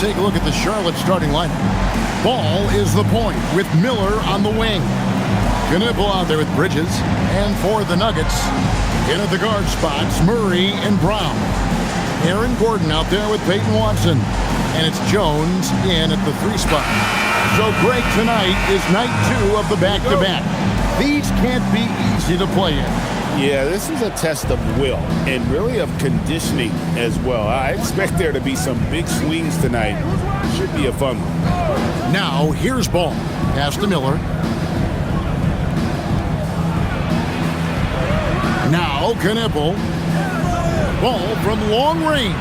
take a look at the Charlotte starting lineup. Ball is the point with Miller on the wing. Knipple out there with Bridges. And for the Nuggets, in at the guard spots, Murray and Brown. Aaron Gordon out there with Peyton Watson. And it's Jones in at the 3 spot. So Greg, tonight is night 2 of the back-to-back. These can't be easy to play in. Yeah, this is a test of will and really of conditioning as well. I expect there to be some big swings tonight. Should be a fun one. Now, here's Ball. Pass to Miller. Now, Knipple. Ball from long range.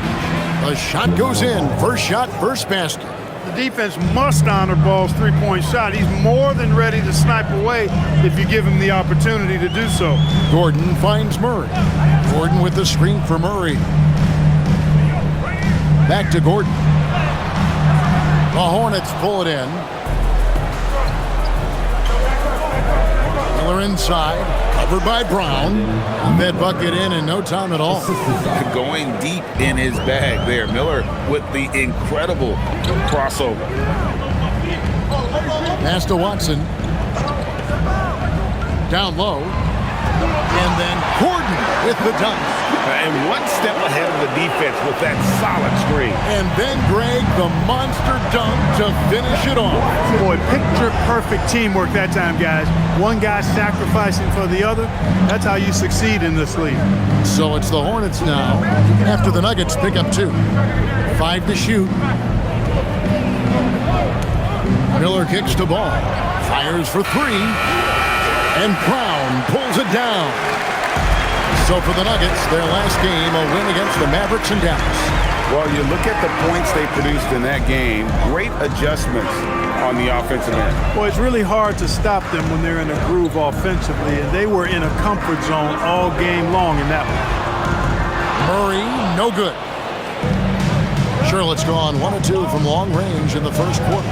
The shot goes in. First shot, first basket. The defense must honor Ball's three-point shot. He's more than ready to snipe away if you give him the opportunity to do so. Gordon finds Murray. Gordon with the screen for Murray. Back to Gordon. The Hornets pull it in. Miller inside, covered by Brown. That bucket in no time at all. Going deep in his bag there. Miller with the incredible crossover. Pass to Watson. Down low. And then Gordon with the dunk. And one step ahead of the defense with that solid screen. And then Greg, the monster dunk to finish it off. Boy, picture-perfect teamwork that time, guys. One guy sacrificing for the other. That's how you succeed in this league. So it's the Hornets now, after the Nuggets pick up 2. 5 to shoot. Miller kicks to Ball. Fires for 3. And Brown pulls it down. So for the Nuggets, their last game, a win against the Mavericks in Dallas. Well, you look at the points they produced in that game. Great adjustments on the offensive end. Well, it's really hard to stop them when they're in a groove offensively, and they were in a comfort zone all game long in that one. Murray, no good. Charlotte's gone 1 of 2 from long range in the first quarter.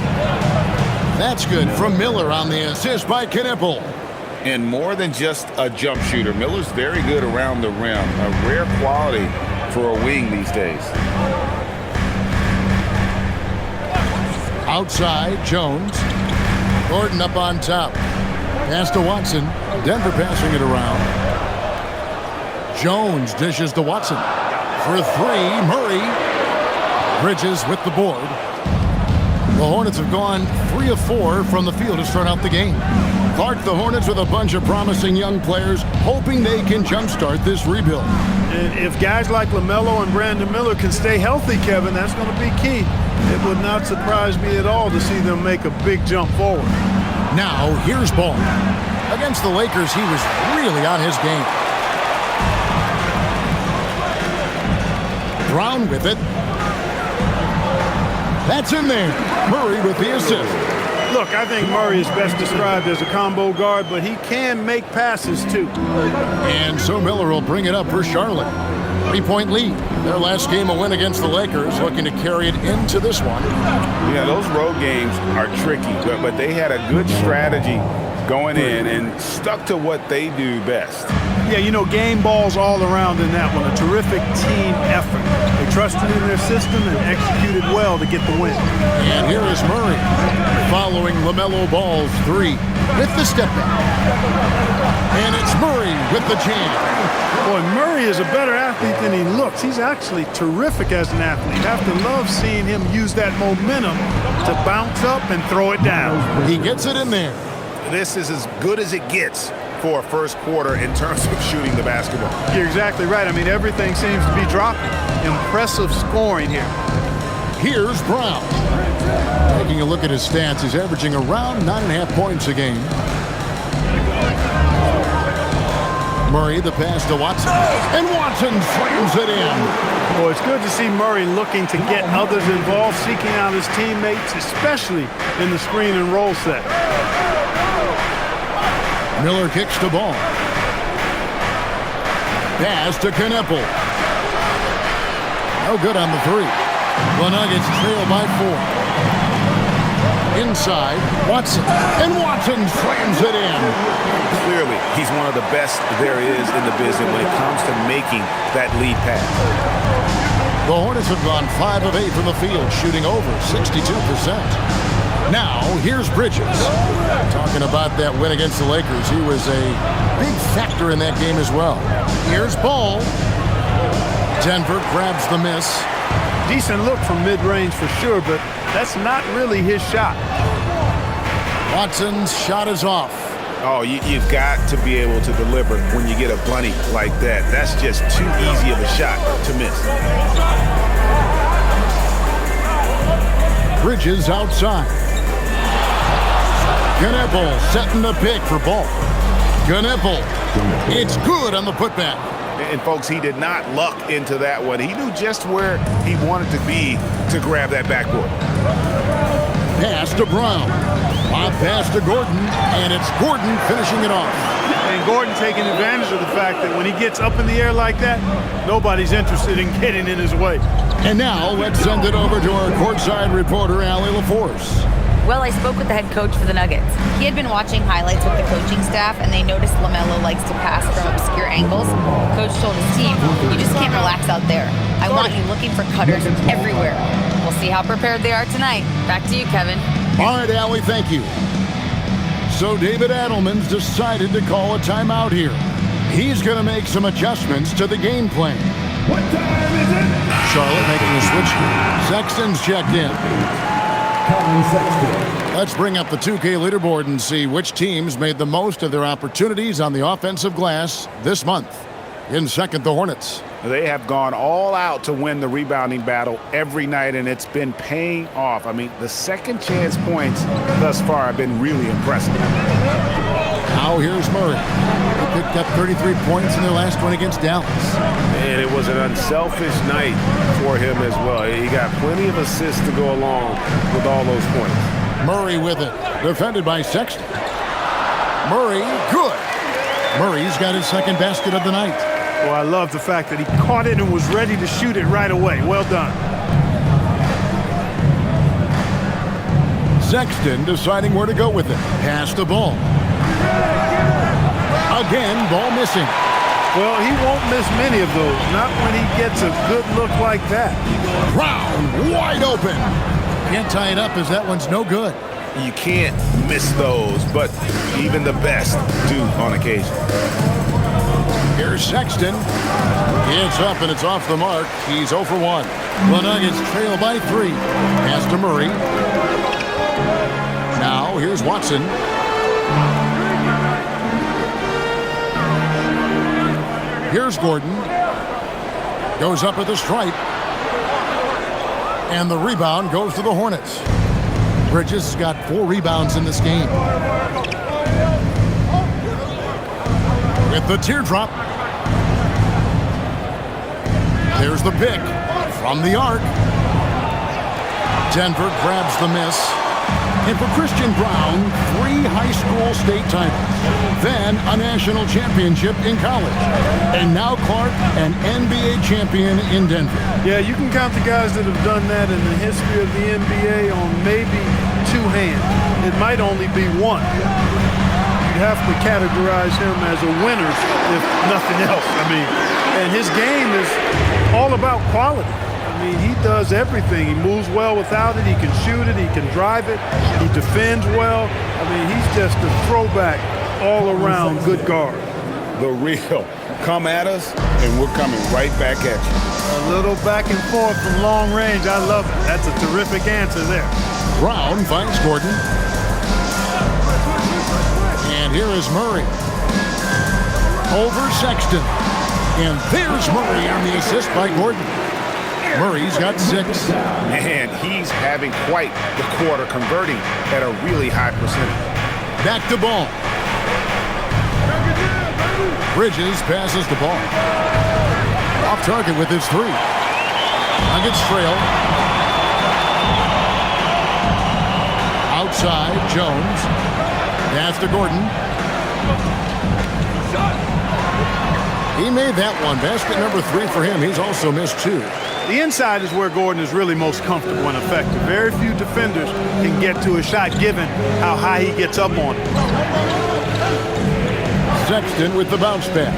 That's good from Miller on the assist by Knipple. And more than just a jump shooter, Miller's very good around the rim. A rare quality for a wing these days. Outside, Jones. Gordon up on top. Pass to Watson. Denver passing it around. Jones dishes to Watson. For 3, Murray. Bridges with the board. The Hornets have gone 3 of 4 from the field to start out the game. Clark, the Hornets with a bunch of promising young players, hoping they can jumpstart this rebuild. And if guys like LaMelo and Brandon Miller can stay healthy, Kevin, that's going to be key. It would not surprise me at all to see them make a big jump forward. Now, here's Ball. Against the Lakers, he was really on his game. Brown with it. That's in there. Murray with the assist. Look, I think Murray is best described as a combo guard, but he can make passes too. And so Miller will bring it up for Charlotte. 3-point lead. Their last game, a win against the Lakers, looking to carry it into this one. Yeah, those road games are tricky, but they had a good strategy going in and stuck to what they do best. Yeah, you know, game balls all around in that one. A terrific team effort. They trusted in their system and executed well to get the win. And here is Murray following LaMelo Ball's 3 with the step back. And it's Murray with the jam. Boy, Murray is a better athlete than he looks. He's actually terrific as an athlete. You have to love seeing him use that momentum to bounce up and throw it down. He gets it in there. This is as good as it gets for a first quarter in terms of shooting the basketball. You're exactly right. I mean, everything seems to be dropping. Impressive scoring here. Here's Brown. Taking a look at his stats, he's averaging around 9.5 points a game. Murray, the pass to Watson. And Watson slams it in. Well, it's good to see Murray looking to get others involved, seeking out his teammates, especially in the screen and roll set. Miller kicks to Ball. Pass to Knipple. No good on the 3. The Nuggets trail by 4. Inside, Watson. And Watson slams it in. Clearly, he's one of the best there is in the business when it comes to making that lead pass. The Hornets have gone 5 of 8 from the field, shooting over 62%. Now, here's Bridges. Talking about that win against the Lakers, he was a big factor in that game as well. Here's Ball. Denver grabs the miss. Decent look from mid-range for sure, but that's not really his shot. Watson's shot is off. Oh, you've got to be able to deliver when you get a bunny like that. That's just too easy of a shot to miss. Bridges outside. Knippel setting the pick for Ball. Knippel. It's good on the putback. And, folks, he did not luck into that one. He knew just where he wanted to be to grab that backboard. Pass to Brown. Lob pass to Gordon, and it's Gordon finishing it off. And Gordon taking advantage of the fact that when he gets up in the air like that, nobody's interested in getting in his way. And now let's send it over to our courtside reporter, Allie LaForce. Well, I spoke with the head coach for the Nuggets. He had been watching highlights with the coaching staff, and they noticed LaMelo likes to pass from obscure angles. Coach told his team, you just can't relax out there. I want you looking for cutters everywhere. We'll see how prepared they are tonight. Back to you, Kevin. All right, Allie, thank you. So David Adelman's decided to call a timeout here. He's going to make some adjustments to the game plan. What time is it? Charlotte making a switch here. Sexton's checked in. Let's bring up the 2K leaderboard and see which teams made the most of their opportunities on the offensive glass this month. In second, the Hornets. They have gone all out to win the rebounding battle every night, and it's been paying off. I mean, the second chance points thus far have been really impressive. Now here's Murray. He picked up 33 points in their last one against Dallas. And it was an unselfish night for him as well. He got plenty of assists to go along with all those points. Murray with it, defended by Sexton. Murray, good. Murray's got his second basket of the night. Well, I love the fact that he caught it and was ready to shoot it right away. Well done. Sexton deciding where to go with it. Pass the ball. Again, ball missing. Well, he won't miss many of those. Not when he gets a good look like that. Brown wide open. Can't tie it up as that one's no good. You can't miss those, but even the best do on occasion. Here's Sexton. It's up and it's off the mark. He's 0 for 1. The Nuggets trail by 3. Pass to Murray. Now here's Watson. Here's Gordon. Goes up at the stripe. And the rebound goes to the Hornets. Bridges has got 4 rebounds in this game. With the teardrop. There's the pick from the arc. Denver grabs the miss. And for Christian Brown, 3 high school state titles. Then a national championship in college. And now Clark, an NBA champion in Denver. Yeah, you can count the guys that have done that in the history of the NBA on maybe 2 hands. It might only be 1. You'd have to categorize him as a winner, if nothing else. I mean, and his game is all about quality. I mean, he does everything. He moves well without it. He can shoot it. He can drive it. He defends well. I mean, he's just a throwback all-around good guard. The real. Come at us, and we're coming right back at you. A little back and forth from long range. I love it. That's a terrific answer there. Brown finds Gordon. And here is Murray. Over Sexton. And there's Murray on the assist by Gordon. Murray's got 6. Man, he's having quite the quarter, converting at a really high percentage. Back to Ball. Bridges passes the ball. Off target with his 3. Nuggets trail. Outside, Jones. Pass to Gordon. He made that one. Basket number 3 for him. He's also missed 2. The inside is where Gordon is really most comfortable and effective. Very few defenders can get to a shot given how high he gets up on it. Sexton with the bounce pass.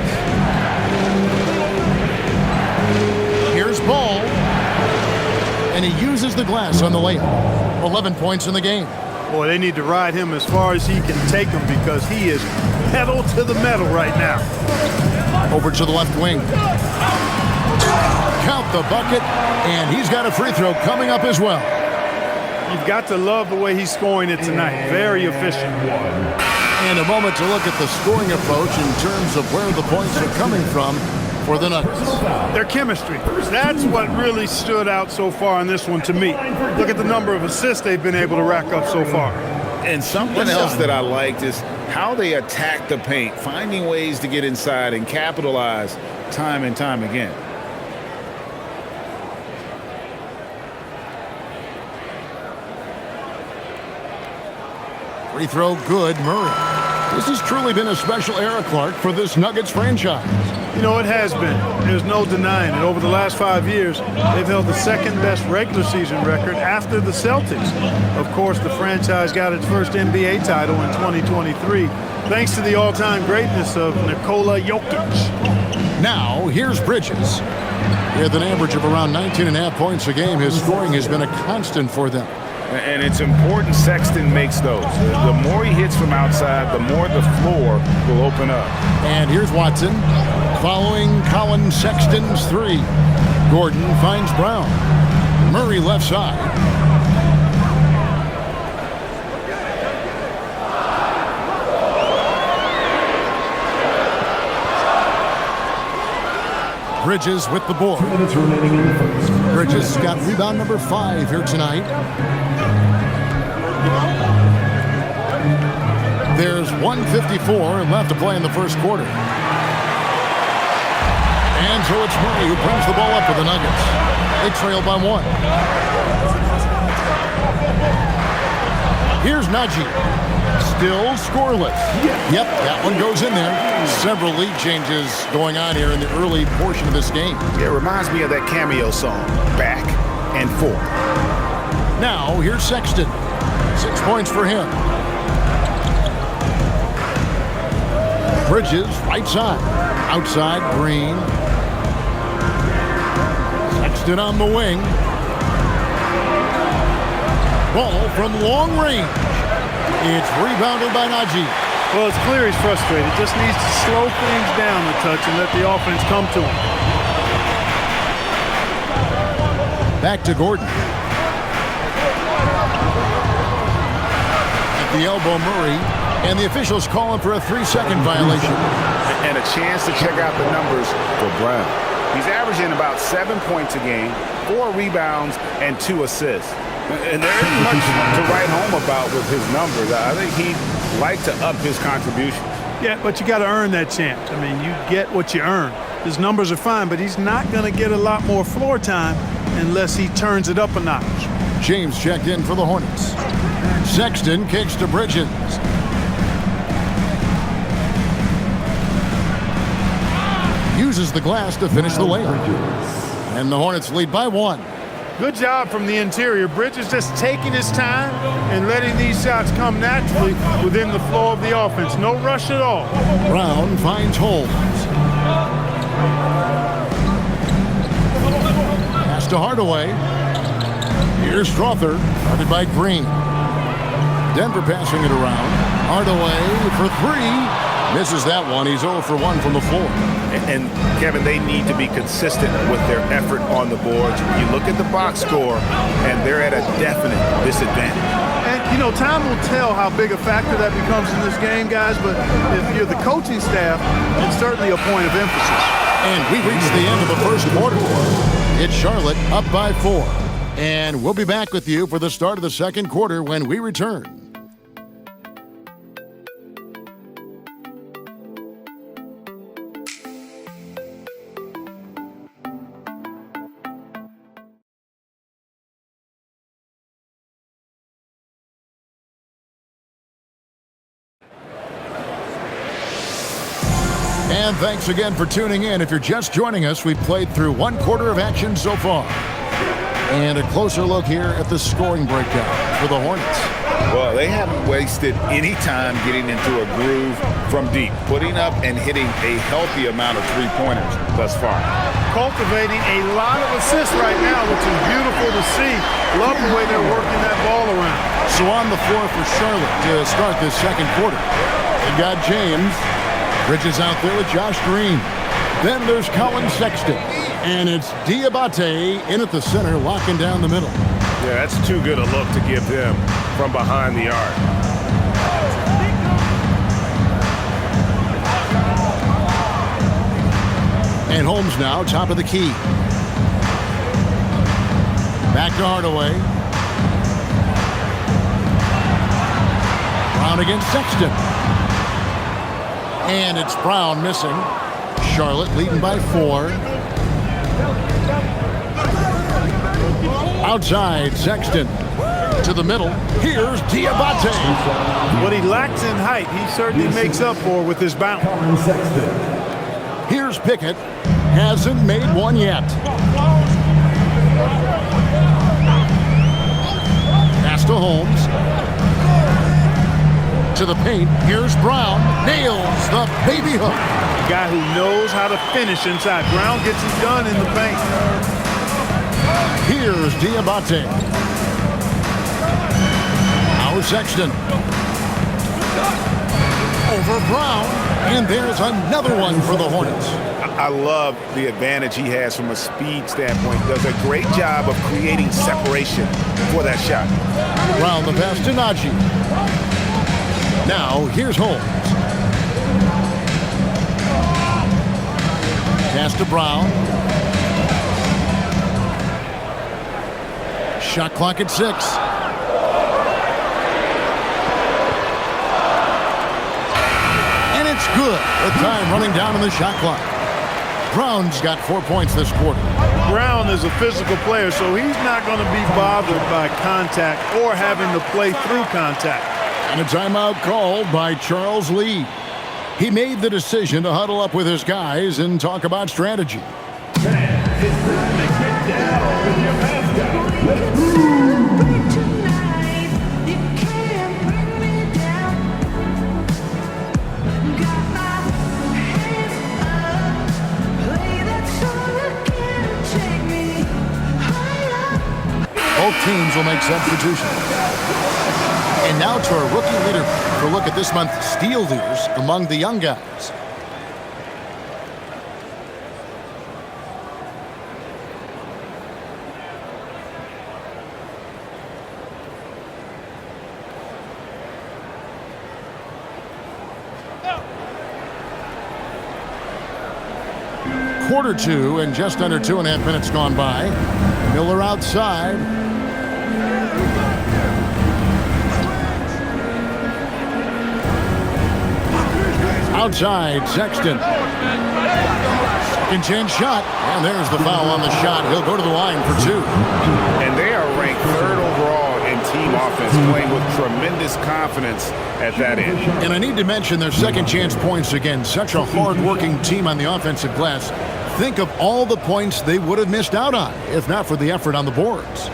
Here's Ball. and he uses the glass on the layup. 11 points in the game. Boy, they need to ride him as far as he can take him because he is pedal to the metal right now. Over to the left wing. Count the bucket, and he's got a free throw coming up as well. You've got to love the way he's scoring it tonight. Very efficient. And a moment to look at the scoring approach in terms of where the points are coming from for the Nuggets. Their chemistry. That's what really stood out so far in this one to me. Look at the number of assists they've been able to rack up so far. And something else that I liked is how they attack the paint, finding ways to get inside and capitalize time and time again. Free throw good, Murray. This has truly been a special era, Clark, for this Nuggets franchise. You know, it has been. There's no denying it. Over the last 5 years, they've held the second-best regular season record after the Celtics. Of course, the franchise got its first NBA title in 2023, thanks to the all-time greatness of Nikola Jokic. Now, here's Bridges. With an average of around 19.5 points a game, his scoring has been a constant for them. And it's important Sexton makes those. The more he hits from outside, the more the floor will open up. And here's Watson following Colin Sexton's three. Gordon finds Brown. Murray left side. Bridges with the board. Bridges got rebound number 5 here tonight. There's 1:54 left to play in the first quarter. And so it's Murray who brings the ball up for the Nuggets. They trail by 1. Here's Najee. Still scoreless. Yep, that one goes in there. Several lead changes going on here in the early portion of this game. It reminds me of that cameo song, Back and Forth. Now, here's Sexton. 6 points for him. Bridges, right side. Outside, Green. Sexton on the wing. Ball from long range. It's rebounded by Najee. Well, it's clear he's frustrated. Just needs to slow things down a touch and let the offense come to him. Back to Gordon. At the elbow, Murray. And the officials calling for a 3-second violation. And a chance to check out the numbers for Brown. He's averaging about 7 points a game, 4 rebounds, and 2 assists. And there isn't much to write home about with his numbers. I think he'd like to up his contribution. Yeah, but you got to earn that chance. I mean, you get what you earn. His numbers are fine, but he's not going to get a lot more floor time unless he turns it up a notch. James checked in for the Hornets. Sexton kicks to Bridges. Uses the glass to finish the layup. And the Hornets lead by 1. Good job from the interior. Bridges just taking his time and letting these shots come naturally within the flow of the offense. No rush at all. Brown finds Holmes. Pass to Hardaway. Here's Strother, guarded by Green. Denver passing it around. Hardaway for 3. Misses that one. He's 0 for 1 from the floor. And Kevin, they need to be consistent with their effort on the boards. You look at the box score, and they're at a definite disadvantage. And, you know, time will tell how big a factor that becomes in this game, guys, but if you're the coaching staff, it's certainly a point of emphasis. And we reached the end of the first quarter. It's Charlotte up by 4. And we'll be back with you for the start of the second quarter when we return. And thanks again for tuning in. If you're just joining us, we've played through 1 quarter of action so far. And a closer look here at the scoring breakdown for the Hornets. Well, they haven't wasted any time getting into a groove from deep, putting up and hitting a healthy amount of 3-pointers thus far. cultivating a lot of assists right now, which is beautiful to see. Love the way they're working that ball around. So on the floor for Charlotte to start this second quarter. They got James. Bridges out there with Josh Green. Then there's Colin Sexton. And it's Diabate in at the center, locking down the middle. Yeah, that's too good a look to give them from behind the arc. And Holmes now, top of the key. Back to Hardaway. Brown against Sexton. And it's Brown missing. Charlotte leading by 4. Outside, Sexton. To the middle. Here's Diabate. What he lacks in height, he certainly makes up for with his bounce. Here's Pickett. Hasn't made one yet. Pass to Holmes. To the paint. Here's Brown. Nails the baby hook. A guy who knows how to finish inside. Brown gets it done in the paint. Here's Diabate. Now Sexton. Over Brown. And there's another one for the Hornets. I love the advantage he has from a speed standpoint. Does a great job of creating separation for that shot. Brown the pass to Najee. Now here's Holmes. Pass to Brown. Shot clock at 6. And it's good. The time running down on the shot clock. Brown's got 4 points this quarter. Brown is a physical player, so he's not going to be bothered by contact or having to play through contact. And a timeout called by Charles Lee. He made the decision to huddle up with his guys and talk about strategy. Both teams will make substitutions. And now to our rookie leader for a look at this month's steal leaders among the young guys. Quarter 2 and just under 2.5 minutes gone by. Miller outside. Outside, Sexton. Second chance shot. And there's the foul on the shot. He'll go to the line for 2. And they are ranked 3rd overall in team offense, playing with tremendous confidence at that end. And I need to mention their second chance points again. Such a hard-working team on the offensive glass. Think of all the points they would have missed out on if not for the effort on the boards.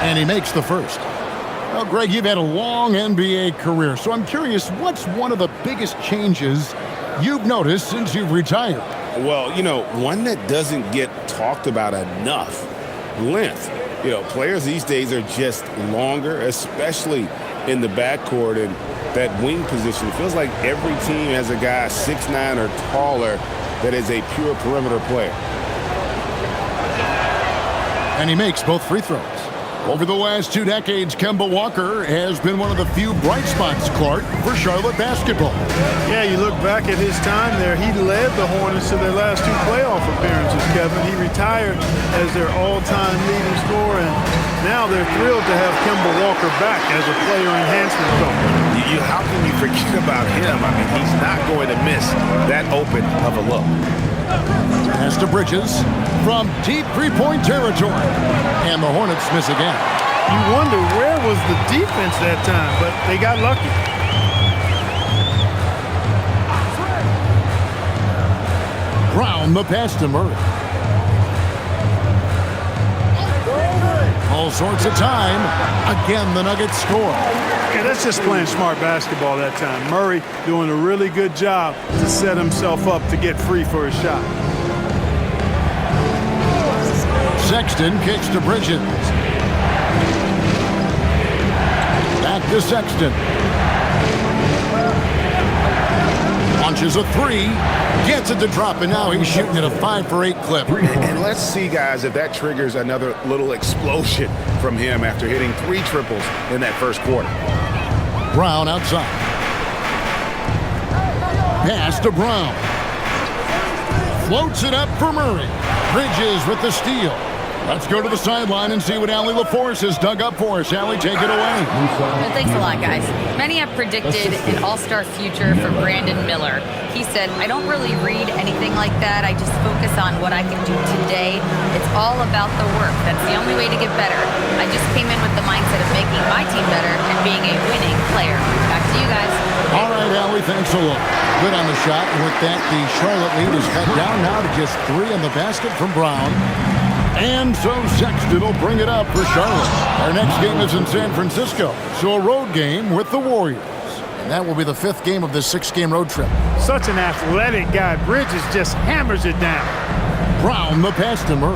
And he makes the first. Well, Greg, you've had a long NBA career, so I'm curious, what's one of the biggest changes you've noticed since you've retired? Well, you know, one that doesn't get talked about enough, length. You know, players these days are just longer, especially in the backcourt and that wing position. It feels like every team has a guy 6'9" or taller that is a pure perimeter player. And he makes both free throws. Over the last 2 decades, Kemba Walker has been one of the few bright spots, Clark, for Charlotte basketball. Yeah, you look back at his time there, he led the Hornets to their last 2 playoff appearances, Kevin. He retired as their all-time leading scorer, and now they're thrilled to have Kemba Walker back as a player enhancement coach. How can you forget about him? I mean, he's not going to miss that open of a look. Pass to Bridges from deep three-point territory. And the Hornets miss again. You wonder where was the defense that time, but they got lucky. Brown the pass to Murray. All sorts of time. Again, the Nuggets score. Yeah, that's just playing smart basketball that time. Murray doing a really good job to set himself up to get free for a shot. Sexton kicks to Bridges. Back to Sexton. Launches a three. Gets it to drop, and now he's shooting at a 5 for 8 clip. And let's see, guys, if that triggers another little explosion from him after hitting 3 triples in that first quarter. Brown outside. Pass to Brown. Floats it up for Murray. Bridges with the steal. Let's go to the sideline and see what Allie LaForce has dug up for us. Allie, take it away. Well, thanks a lot, guys. Many have predicted an all-star future for Brandon Miller. He said, I don't really read anything like that. I just focus on what I can do today. It's all about the work. That's the only way to get better. I just came in with the mindset of making my team better and being a winning player. Back to you guys. All right, Allie, thanks a lot. Good on the shot. And with that, the Charlotte lead is cut down now to just 3 in the basket from Brown. And so Sexton will bring it up for Charlotte. Our next game is in San Francisco, so a road game with the Warriors. And that will be the 5th game of this 6-game road trip. Such an athletic guy. Bridges just hammers it down. Brown the pass to Murray.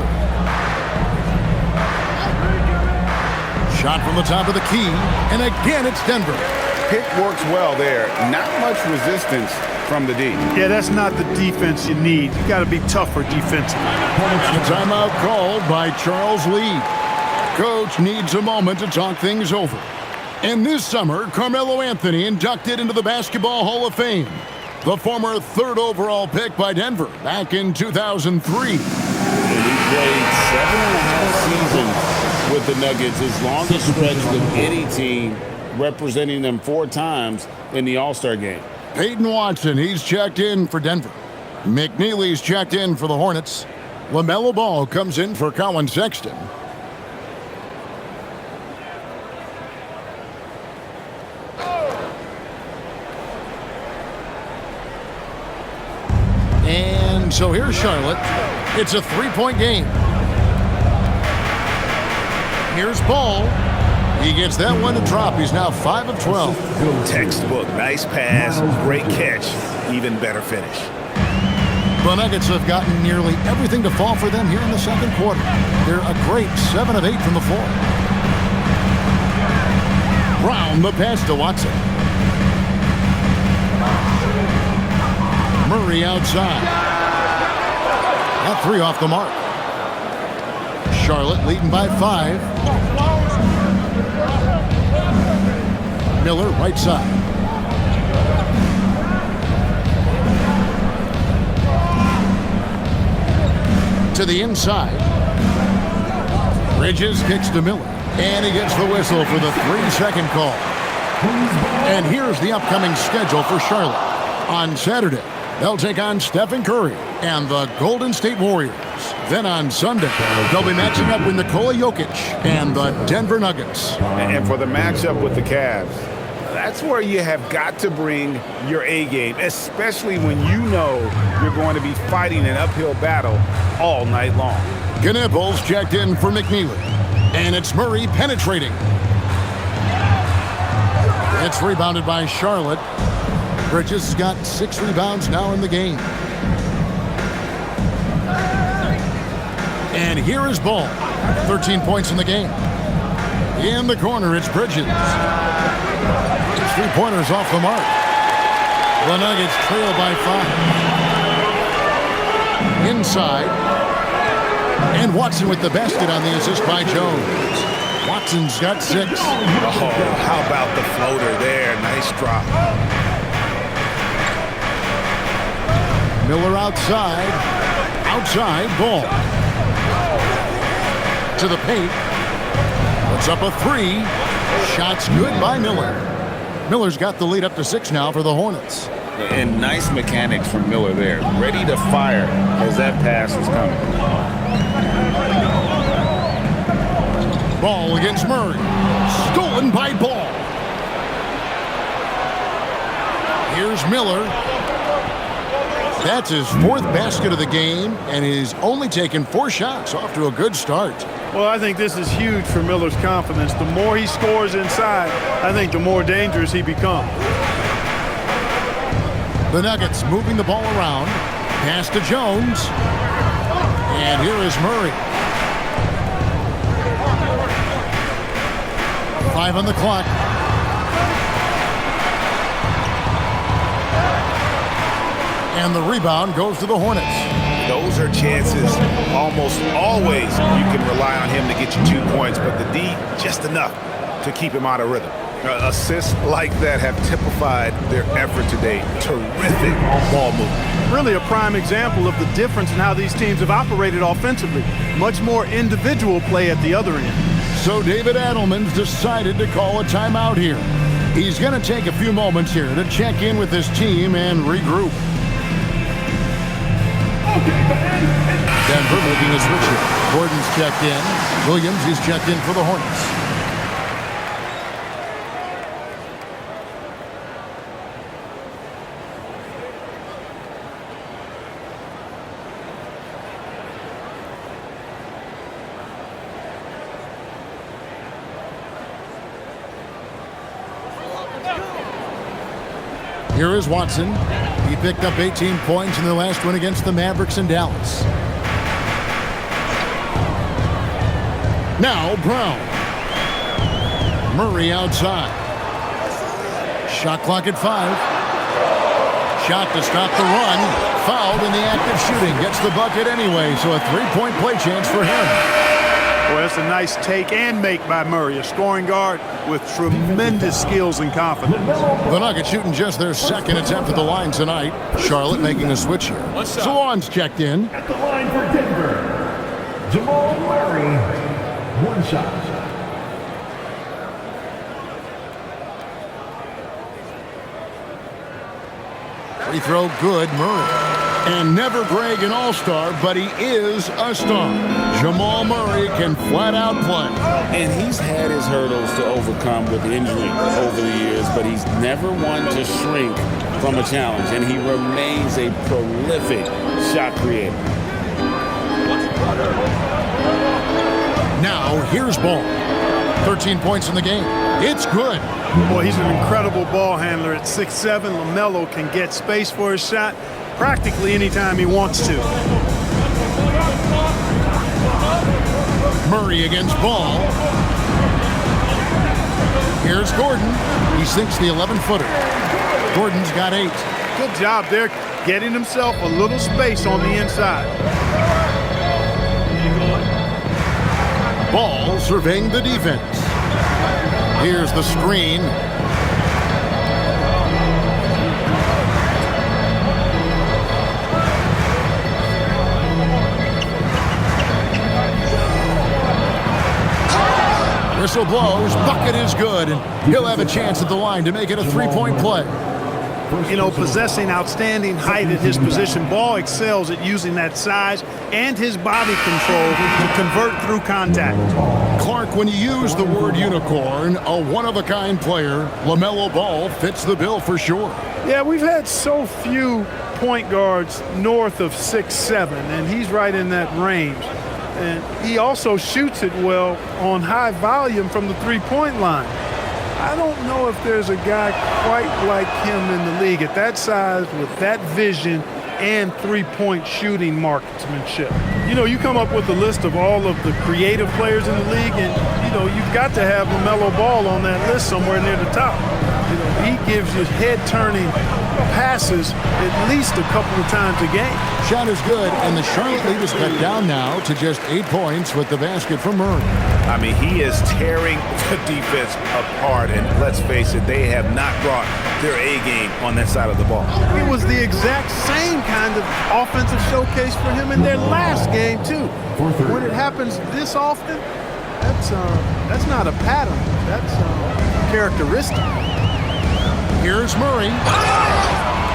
Shot from the top of the key, and again it's Denver. Pick works well there. Not much resistance from the D. Yeah, that's not the defense you need. You got to be tougher defensively. A timeout called by Charles Lee. Coach needs a moment to talk things over. And this summer, Carmelo Anthony inducted into the Basketball Hall of Fame. The former 3rd overall pick by Denver back in 2003. And he played 7.5 seasons with the Nuggets, his longest stretch with any team, representing them 4 times in the All-Star game. Peyton Watson, he's checked in for Denver. McNeely's checked in for the Hornets. LaMelo Ball comes in for Colin Sexton. And so here's Charlotte. It's a 3-point game. Here's Ball. He gets that one to drop. He's now 5 of 12. Textbook. Nice pass. Great catch. Even better finish. The Nuggets have gotten nearly everything to fall for them here in the second quarter. They're a great 7 of 8 from the floor. Brown the pass to Watson. Murray outside. That 3 off the mark. Charlotte leading by 5. Miller right side. To the inside. Bridges kicks to Miller. And he gets the whistle for the 3-second call. And here's the upcoming schedule for Charlotte. On Saturday, they'll take on Stephen Curry and the Golden State Warriors. Then on Sunday, they'll be matching up with Nikola Jokic and the Denver Nuggets. And for the matchup with the Cavs, that's where you have got to bring your A game, especially when you know you're going to be fighting an uphill battle all night long. Knipples checked in for McNeely. And it's Murray penetrating. It's rebounded by Charlotte. Bridges has got 6 rebounds now in the game. And here is Ball. 13 points in the game. In the corner, it's Bridges. His 3-pointers off the mark. The Nuggets trail by 5. Inside. And Watson with the basket on the assist by Jones. Watson's got 6. Oh, how about the floater there? Nice drop. Miller outside. Outside, Ball. To the paint. Puts up a 3. Shots good by Miller. Miller's got the lead up to 6 now for the Hornets. And nice mechanics from Miller there. Ready to fire as that pass is coming. Ball against Murray. Stolen by Ball. Here's Miller. That's his 4th basket of the game, and he's only taken 4 shots. Off to a good start. Well, I think this is huge for Miller's confidence. The more he scores inside, I think the more dangerous he becomes. The Nuggets moving the ball around. Pass to Jones. And here is Murray. 5 on the clock. And the rebound goes to the Hornets. Those are chances almost always you can rely on him to get you 2 points, but the D just enough to keep him out of rhythm. Assists like that have typified their effort today. Terrific ball movement. Really a prime example of the difference in how these teams have operated offensively. Much more individual play at the other end. So David Adelman's decided to call a timeout here. He's going to take a few moments here to check in with his team and regroup. Denver making a switch here. Gordon's checked in. Williams is checked in for the Hornets. Here is Watson. He picked up 18 points in their last win against the Mavericks in Dallas. Now Brown. Murray outside. Shot clock at 5. Shot to stop the run. Fouled in the act of shooting. Gets the bucket anyway, so a 3-point play chance for him. Boy, that's a nice take and make by Murray, a scoring guard with tremendous skills and confidence. The Nuggets shooting just their 2nd attempt at the line tonight. Charlotte making a switch here. Salon's checked in. At the line for Denver, Jamal Murray, 1 shot. Free throw good, Murray. And never brag an all-star, but he is a star. Jamal Murray can flat out play. And he's had his hurdles to overcome with injury over the years, but he's never one to shrink from a challenge, and he remains a prolific shot creator. Now, here's Ball. 13 points in the game. It's good. Boy, he's an incredible ball handler. At 6'7", LaMelo can get space for his shot practically anytime he wants to. Murray against Ball. Here's Gordon. He sinks the 11-footer. Gordon's got 8. Good job there, getting himself a little space on the inside. Ball surveying the defense. Here's the screen. Whistle blows, bucket is good, and he'll have a chance at the line to make it a 3-point play. You know, possessing outstanding height at his position, Ball excels at using that size and his body control to convert through contact. Clark, when you use the word unicorn, a one-of-a-kind player, LaMelo Ball fits the bill for sure. Yeah, we've had so few point guards north of 6'7", and he's right in that range. And he also shoots it well on high volume from the three-point line. I don't know if there's a guy quite like him in the league at that size with that vision and three-point shooting marksmanship. You know, you come up with a list of all of the creative players in the league, and, you know, you've got to have LaMelo Ball on that list somewhere near the top. You know, he gives you head-turning passes at least a couple of times a game. Shot is good, and the Charlotte lead is cut down now to just 8 points with the basket from Murray. I mean, he is tearing the defense apart, and let's face it, they have not brought their A game on that side of the ball. It was the exact same kind of offensive showcase for him in their last game, too. When it happens this often, that's not a pattern. That's characteristic. Here's Murray.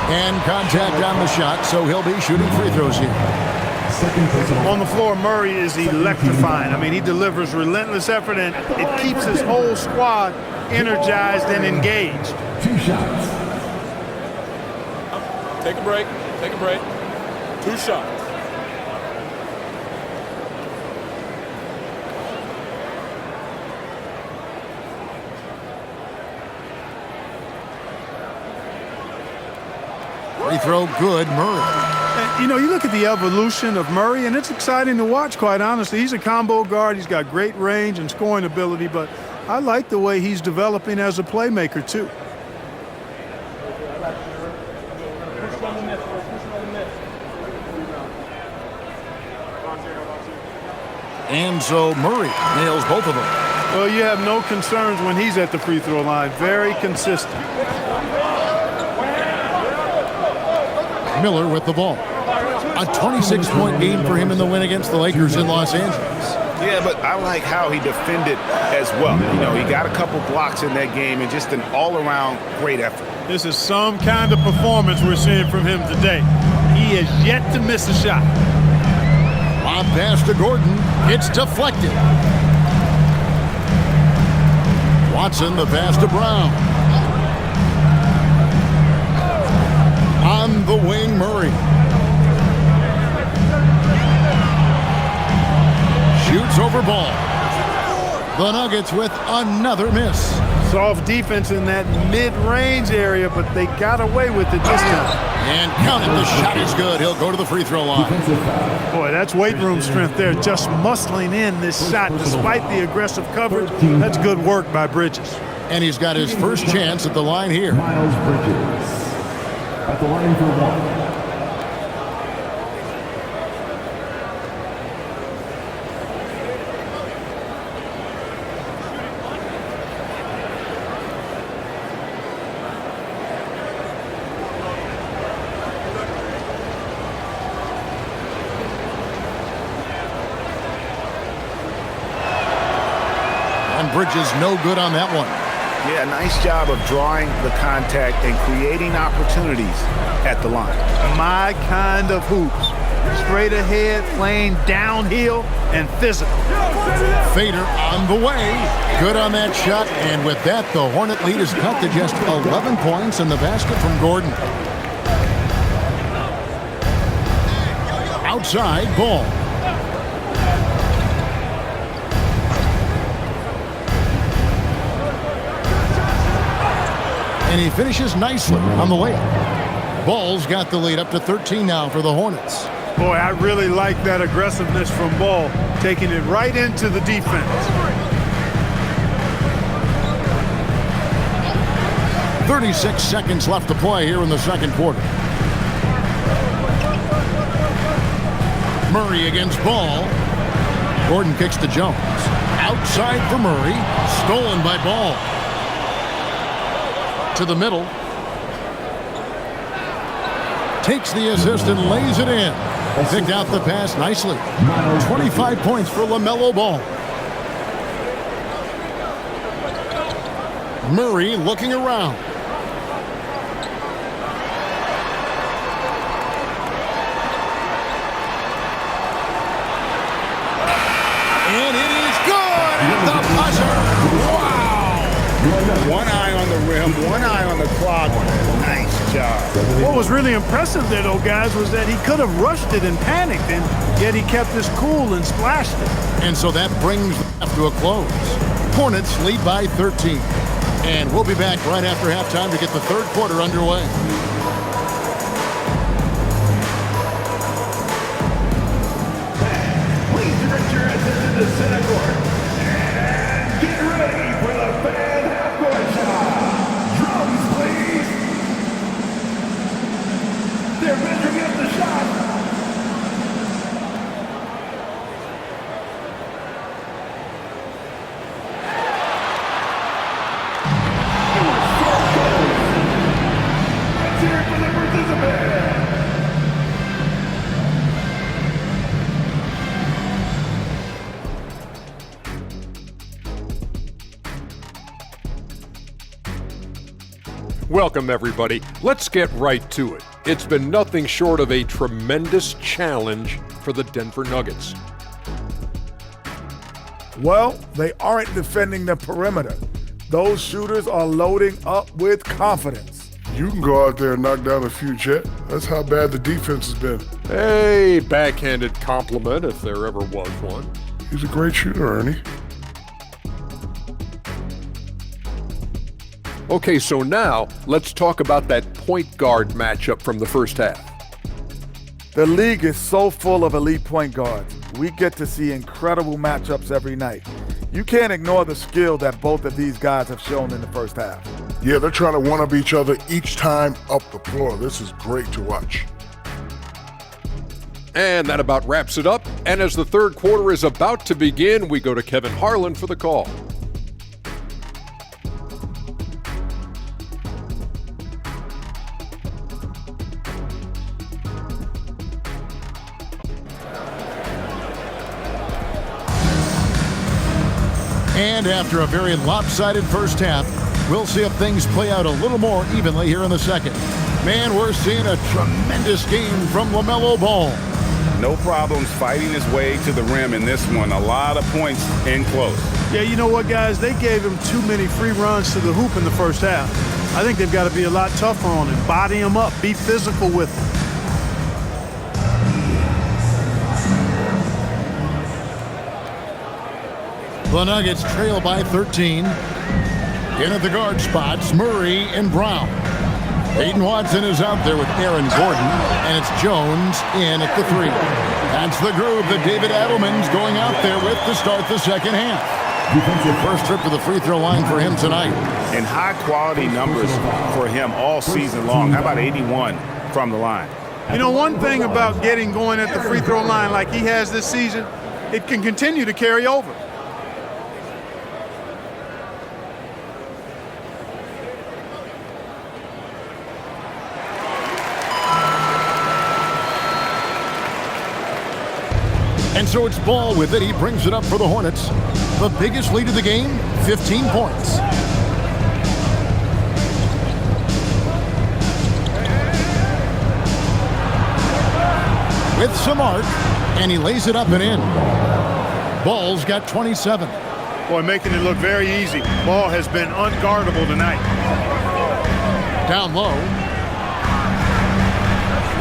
And contact on the shot, so he'll be shooting free throws here. On the floor, Murray is electrifying. I mean, he delivers relentless effort, and it keeps his whole squad energized and engaged. 2 shots. Take a break. Take a break. 2 shots. Free throw good, Murray. And, you know, you look at the evolution of Murray, and it's exciting to watch, quite honestly. He's a combo guard. He's got great range and scoring ability, but I like the way he's developing as a playmaker, too. And so Murray nails both of them. Well, you have no concerns when he's at the free throw line. Very consistent. Miller with the ball. A 26-point game for him in the win against the Lakers in Los Angeles. Yeah, but I like how he defended as well. You know, he got a couple blocks in that game and just an all-around great effort. This is some kind of performance we're seeing from him today. He has yet to miss a shot. Lob pass to Gordon. It's deflected. Watson, the pass to Brown. On the wing, Murray. Shoots over ball. The Nuggets with another miss. Soft defense in that mid-range area, but they got away with it this time. And counted. The shot is good. He'll go to the free throw line. Boy, that's weight room strength there, just muscling in this shot despite the aggressive coverage. That's good work by Bridges. And he's got his first chance at the line here. Miles Bridges at the line for one. Bridges no good on that one. Yeah, nice job of drawing the contact and creating opportunities at the line. My kind of hoops. Straight ahead, playing downhill, and physical. Fader on the way. Good on that shot. And with that, the Hornet lead is cut to just 11 points in the basket from Gordon. Outside, ball. And he finishes nicely on the layup. Ball's got the lead up to 13 now for the Hornets. Boy, I really like that aggressiveness from Ball, taking it right into the defense. 36 seconds left to play here in the second quarter. Murray against Ball. Gordon kicks to Jones. Outside for Murray. Stolen by Ball. To the middle. Takes the assist and lays it in. Picked out the pass nicely. 25 points for LaMelo Ball. Murray looking around. And it is good at the buzzer. Wow. One eye on the rim, one eye on the clock. Nice job. What was really impressive there, though, guys, was that he could have rushed it and panicked, and yet he kept his cool and splashed it. And so that brings the half to a close. Hornets lead by 13. And we'll be back right after halftime to get the third quarter underway. Please direct your attention to center court. And get ready for the fan half-court shot. Drums, please. They're measuring up the shot. Let's hear it for the participants. Welcome, everybody. Let's get right to it. It's been nothing short of a tremendous challenge for the Denver Nuggets. Well, they aren't defending the perimeter. Those shooters are loading up with confidence. You can go out there and knock down a few, Chet. That's how bad the defense has been. A backhanded compliment, if there ever was one. He's a great shooter, Ernie. Okay, so now let's talk about that point guard matchup from the first half. The league is so full of elite point guards. We get to see incredible matchups every night. You can't ignore the skill that both of these guys have shown in the first half. Yeah, they're trying to one-up each other each time up the floor. This is great to watch. And that about wraps it up. And as the third quarter is about to begin, we go to Kevin Harlan for the call. And after a very lopsided first half, we'll see if things play out a little more evenly here in the second. Man, we're seeing a tremendous game from LaMelo Ball. No problems fighting his way to the rim in this one. A lot of points in close. Yeah, you know what, guys? They gave him too many free runs to the hoop in the first half. I think they've got to be a lot tougher on him. Body him up. Be physical with him. The Nuggets trail by 13. In at the guard spots, Murray and Brown. Peyton Watson is out there with Aaron Gordon, and it's Jones in at the 3. That's the groove that David Adelman's going out there with to start the second half. First trip to the free throw line for him tonight. And high-quality numbers for him all season long. How about 81 from the line? You know, one thing about getting going at the free throw line like he has this season, it can continue to carry over. And so it's Ball with it. He brings it up for the Hornets. The biggest lead of the game, 15 points. With some arc, and he lays it up and in. Ball's got 27. Boy, making it look very easy. Ball has been unguardable tonight. Down low.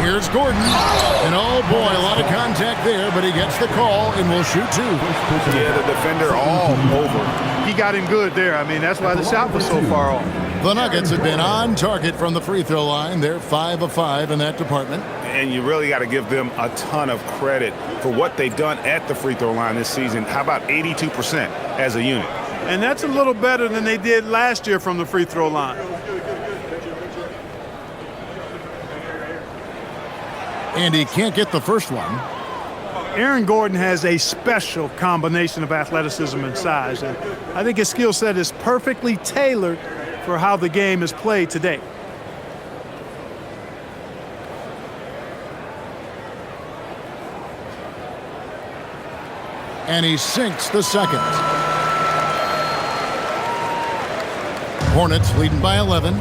Here's Gordon. And oh boy, a lot of contact there, but he gets the call and will shoot 2. Yeah, the defender all over. He got him good there. I mean, that's why the shot was so far off. The Nuggets have been on target from the free throw line. They're 5 of 5 in that department. And you really got to give them a ton of credit for what they've done at the free throw line this season. How about 82% as a unit? And that's a little better than they did last year from the free throw line. And he can't get the first one. Aaron Gordon has a special combination of athleticism and size, and I think his skill set is perfectly tailored for how the game is played today. And he sinks the second. Hornets leading by 11.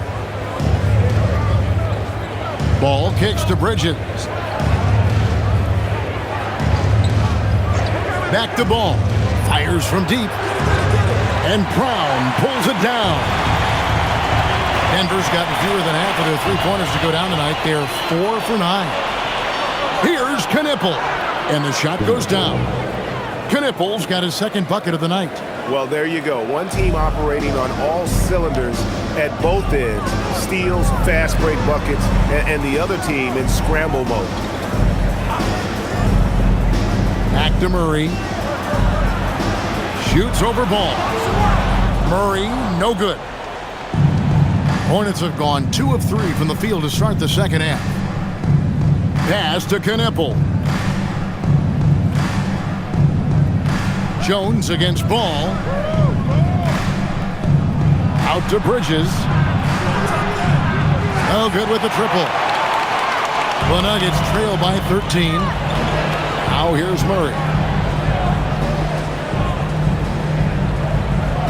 Ball kicks to Bridges. Back to Ball. Fires from deep. And Brown pulls it down. Denver's gotten fewer than half of their three-pointers to go down tonight. They're 4 for 9. Here's Knipple. And the shot goes down. Knipple's got his second bucket of the night. Well, there you go. One team operating on all cylinders at both ends. Steals, fast break buckets, and the other team in scramble mode. Back to Murray. Shoots over Ball. Murray, no good. Hornets have gone 2 of 3 from the field to start the second half. Pass to Knipple. Jones against Ball. Out to Bridges. Oh, good with the triple. The Nuggets trail by 13. Now here's Murray.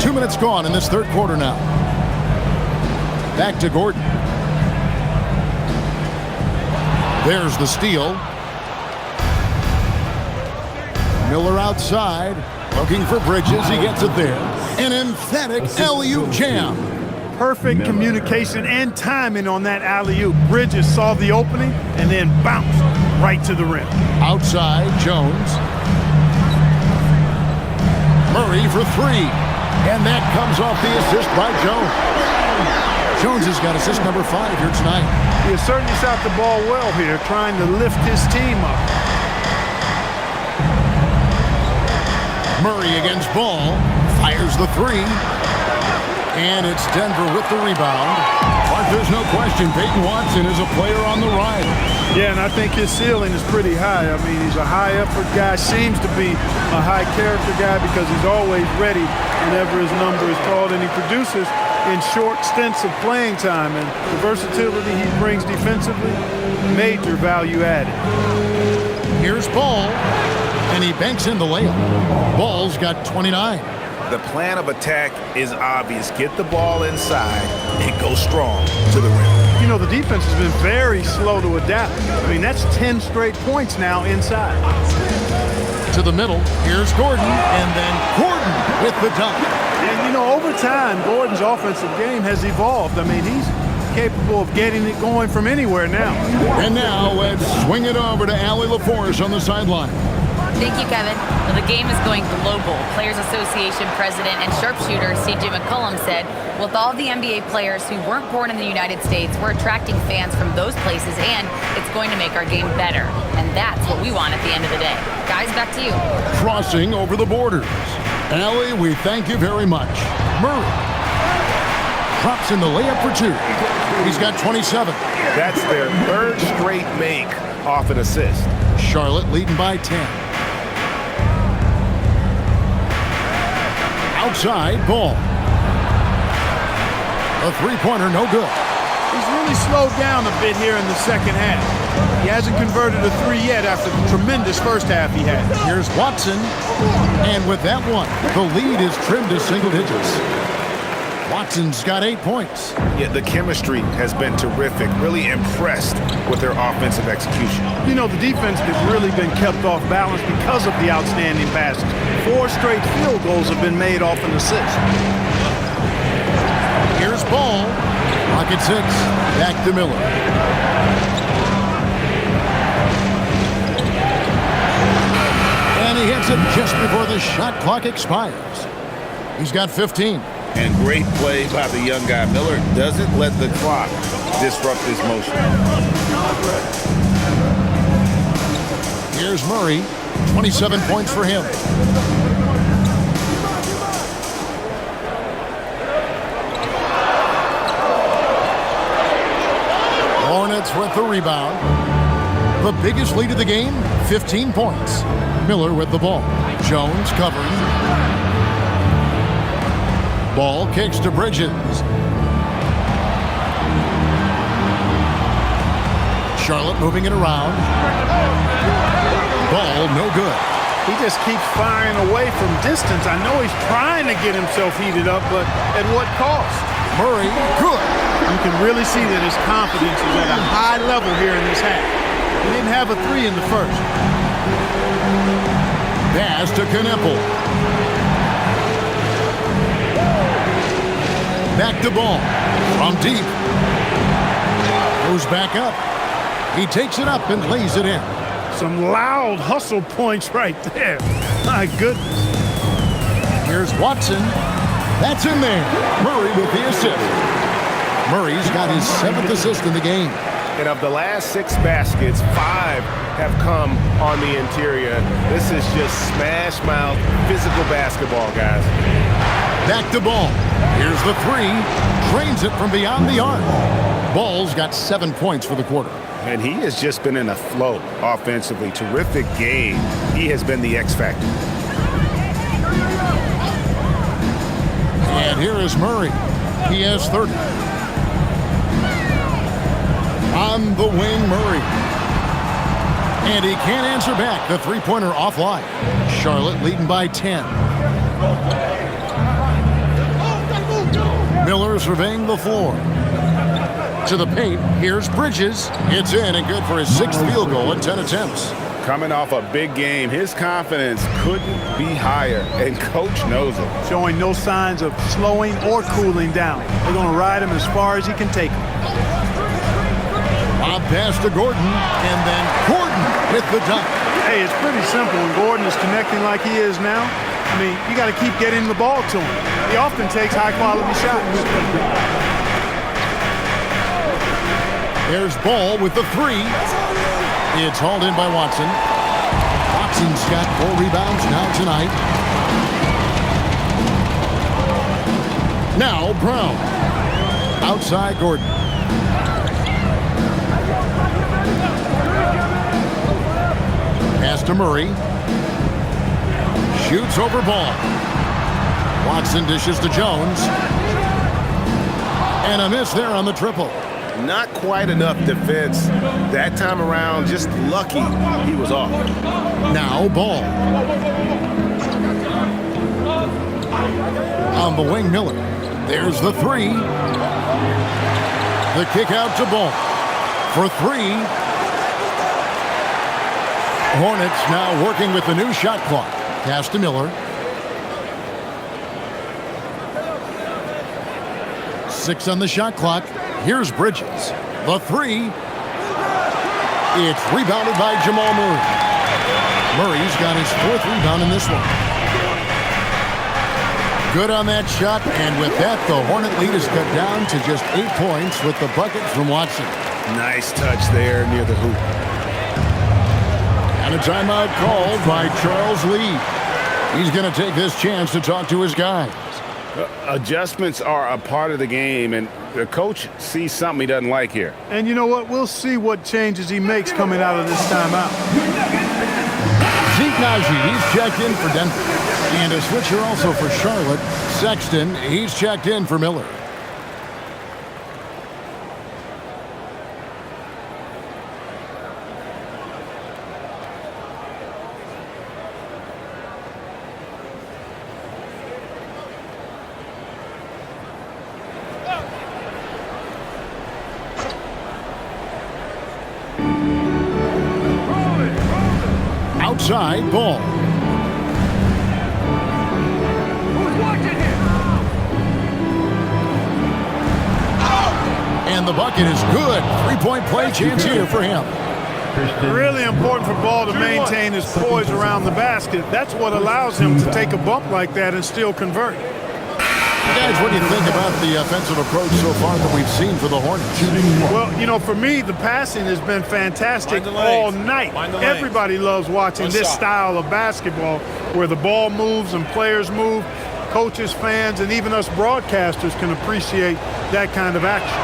2 minutes gone in this third quarter now. Back to Gordon. There's the steal. Miller outside. Looking for Bridges. He gets it there. An emphatic alley-oop jam. perfect communication and timing on that alley-oop. Bridges saw the opening and then bounced right to the rim. Outside, Jones. Murray for three. And that comes off the assist by Jones. Jones has got assist number 5 here tonight. He has certainly shot the ball well here, trying to lift his team up. Murray against Ball. Fires the three. And it's Denver with the rebound. But there's no question Peyton Watson is a player on the rise. Yeah, and I think his ceiling is pretty high. I mean, he's a high-effort guy, seems to be a high-character guy because he's always ready whenever his number is called, and he produces in short stints of playing time. And the versatility he brings defensively, major value added. Here's Ball, and he banks in the layup. Ball's got 29. The plan of attack is obvious. Get the ball inside and go strong to the rim. You know, the defense has been very slow to adapt. I mean, that's 10 straight points now inside. To the middle, here's Gordon, and then Gordon with the dunk. And, you know, over time, Gordon's offensive game has evolved. I mean, he's capable of getting it going from anywhere now. And now let's swing it over to Allie LaForce on the sideline. Thank you, Kevin. Well, the game is going global. Players Association President and sharpshooter C.J. McCollum said, with all the NBA players who weren't born in the United States, we're attracting fans from those places, and it's going to make our game better. And that's what we want at the end of the day. Guys, back to you. Crossing over the borders. Allie, we thank you very much. Murray drops in the layup for 2. He's got 27. That's their 3rd straight make off an assist. Charlotte leading by 10. Outside, Ball. A three-pointer, no good. He's really slowed down a bit here in the second half. He hasn't converted a 3 yet after the tremendous first half he had. Here's Watson. And with that one, the lead is trimmed to single digits. Watson's got 8 points. Yeah, the chemistry has been terrific. Really impressed with their offensive execution. You know, the defense has really been kept off balance because of the outstanding passes. 4 straight field goals have been made off an assist. Here's Ball. Pocket 6. Back to Miller. And he hits it just before the shot clock expires. He's got 15. And great play by the young guy. Miller doesn't let the clock disrupt his motion. Here's Murray. 27 points for him. Hornets with the rebound. The biggest lead of the game, 15 points. Miller with the ball. Jones covering. Ball kicks to Bridges. Charlotte moving it around. Ball no good. He just keeps firing away from distance. I know he's trying to get himself heated up, but at what cost? Murray, good. You can really see that his confidence is at a high level here in this half. He didn't have a 3 in the first. Pass to Knippel. Back to Ball. From deep. Goes back up. He takes it up and lays it in. Some loud hustle points right there. My goodness. Here's Watson. That's in there. Murray with the assist. Murray's got his 7th assist in the game. And of the last 6 baskets, 5 have come on the interior. This is just smash mouth physical basketball, guys. Back to Ball. Here's the 3. Drains it from beyond the arc. Ball's got 7 points for the quarter. And he has just been in a flow offensively. Terrific game. He has been the X factor. And here is Murray. He has 30. On the wing, Murray. And he can't answer back. The three-pointer offline. Charlotte leading by 10. Miller surveying the floor. To the paint, here's Bridges. It's in and good for his 6th field goal in 10 attempts. Coming off a big game, his confidence couldn't be higher, and coach knows it. Showing no signs of slowing or cooling down. They're going to ride him as far as he can take him. Lob pass to Gordon, and then Gordon with the dunk. Hey, it's pretty simple. When Gordon is connecting like he is now, I mean, you got to keep getting the ball to him. He often takes high-quality shots. There's Ball with the three. It's hauled in by Watson. Watson's got 4 rebounds now tonight. Now Brown. Outside Gordon. Pass to Murray. Shoots over Ball. Watson dishes to Jones. And a miss there on the triple. Not quite enough defense that time around. Just lucky he was off. Now Ball. On the wing, Miller. There's the three. The kick out to Ball. For 3. Hornets now working with the new shot clock. Pass to Miller. 6 on the shot clock. Here's Bridges. The three. It's rebounded by Jamal Murray. Murray's got his 4th rebound in this one. Good on that shot, and with that, the Hornet lead is cut down to just 8 points with the bucket from Watson. Nice touch there near the hoop. And a timeout called by Charles Lee. He's going to take this chance to talk to his guys. Adjustments are a part of the game, and the coach sees something he doesn't like here. And you know what? We'll see what changes he makes coming out of this timeout. Zeke Naji, he's checked in for Denver. And a switcher also for Charlotte. Sexton, he's checked in for Miller. Outside Ball. And the bucket is good. 3-point play chance here for him. Really important for Ball to maintain his poise around the basket. That's what allows him to take a bump like that and still convert. Guys, what do you think about the offensive approach so far that we've seen for the Hornets? Well, you know, for me, the passing has been fantastic all night. Everybody loves watching this style of basketball where the ball moves and players move. Coaches, fans, and even us broadcasters can appreciate that kind of action.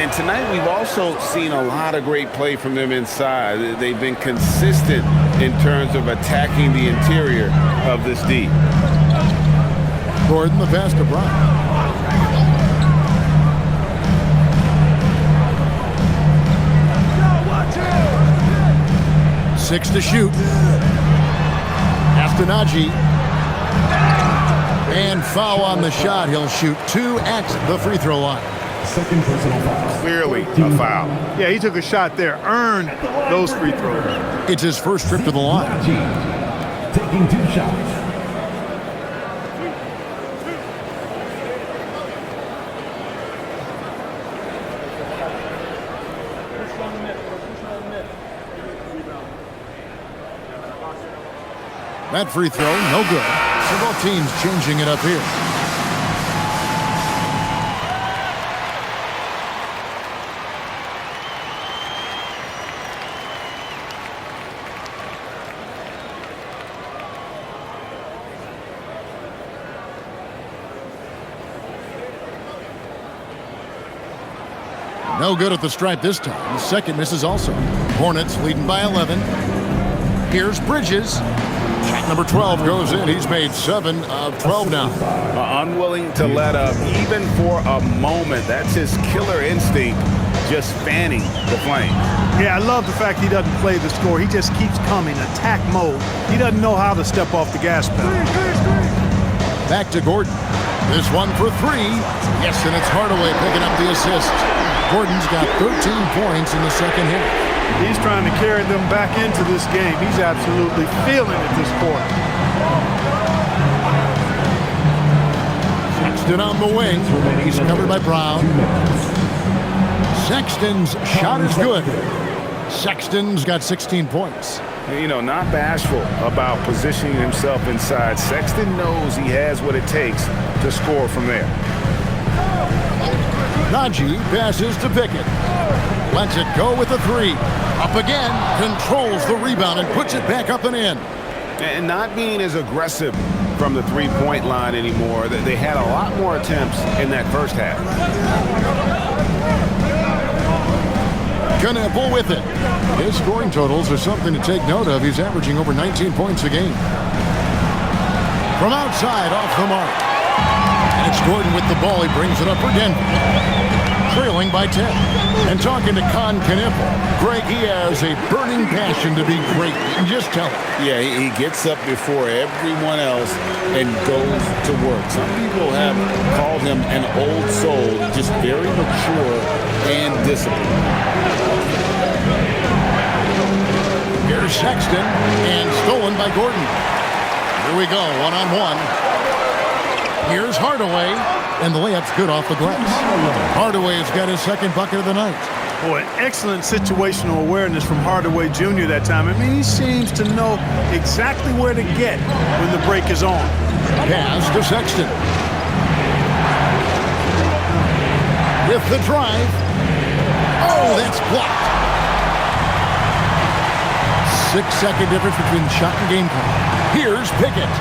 And tonight we've also seen a lot of great play from them inside. They've been consistent in terms of attacking the interior of this D. Gordon, the pass to Brown. Six to shoot. Pass to Naji. And foul on the shot. He'll shoot 2 at the free throw line. Second personal foul. Clearly a foul. Yeah, he took a shot there, earned those free throws. It's his first trip to the line. Taking 2 shots. That free throw, no good. So both teams changing it up here. No good at the stripe this time. The second misses also. Hornets leading by 11. Here's Bridges. Shot number 12 goes in. He's made 7 of 12 now. Unwilling to let up even for a moment. That's his killer instinct, just fanning the flames. Yeah, I love the fact he doesn't play the score. He just keeps coming, attack mode. He doesn't know how to step off the gas pedal. Back to Gordon. This one for 3. Yes, and it's Hardaway picking up the assist. Gordon's got 13 points in the second half. He's trying to carry them back into this game. He's absolutely feeling it this quarter. Sexton on the wing. He's covered by Brown. Sexton's shot is good. Sexton's got 16 points. You know, not bashful about positioning himself inside. Sexton knows he has what it takes to score from there. Najee passes to Pickett. Lets it go with a three. Up again, controls the rebound and puts it back up and in. And not being as aggressive from the three-point line anymore. They had a lot more attempts in that first half. Knible with it. His scoring totals are something to take note of. He's averaging over 19 points a game. From outside, off the mark. And it's Gordon with the ball. He brings it up for Denver. Trailing by 10. And talking to Knible, Greg, he has a burning passion to be great. You can just tell it. Yeah, he gets up before everyone else and goes to work. Some people have called him an old soul, just very mature and disciplined. Here's Sexton, and stolen by Gordon. Here we go, one-on-one. Here's Hardaway, and the layup's good off the glass. Hardaway's got his second bucket of the night. Boy, excellent situational awareness from Hardaway Jr. that time. I mean, he seems to know exactly where to get when the break is on. Pass to Sexton. With the drive. Oh, that's blocked. 6-second difference between shot and game time. Here's Pickett.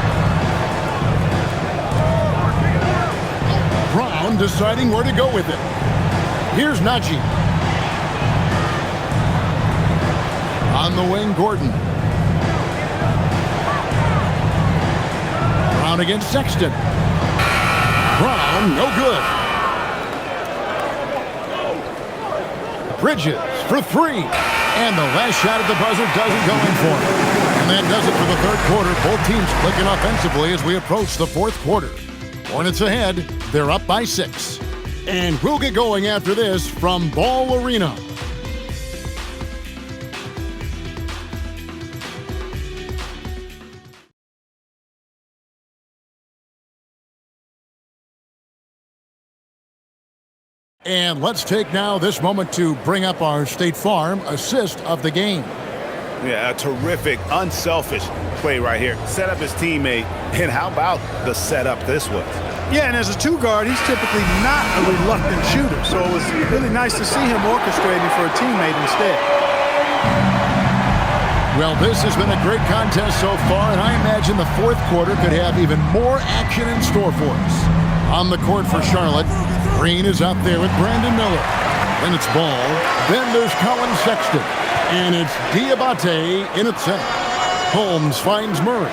Brown deciding where to go with it. Here's Najee. On the wing, Gordon. Brown against Sexton. Brown, no good. Bridges for three. And the last shot at the buzzer doesn't go in for him. And that does it for the third quarter. Both teams clicking offensively as we approach the fourth quarter. Hornets ahead. They're up by 6. And we'll get going after this from Ball Arena. And let's take now this moment to bring up our State Farm assist of the game. Yeah, a terrific, unselfish play right here. Set up his teammate, and how about the setup this was? Yeah, and as a two guard, he's typically not a reluctant shooter, so it was really nice to see him orchestrating for a teammate instead. Well, this has been a great contest so far, and I imagine the fourth quarter could have even more action in store for us. On the court for Charlotte, Green is up there with Brandon Miller. Then it's Ball. Then there's Colin Sexton. And it's Diabate in at center. Holmes finds Murray.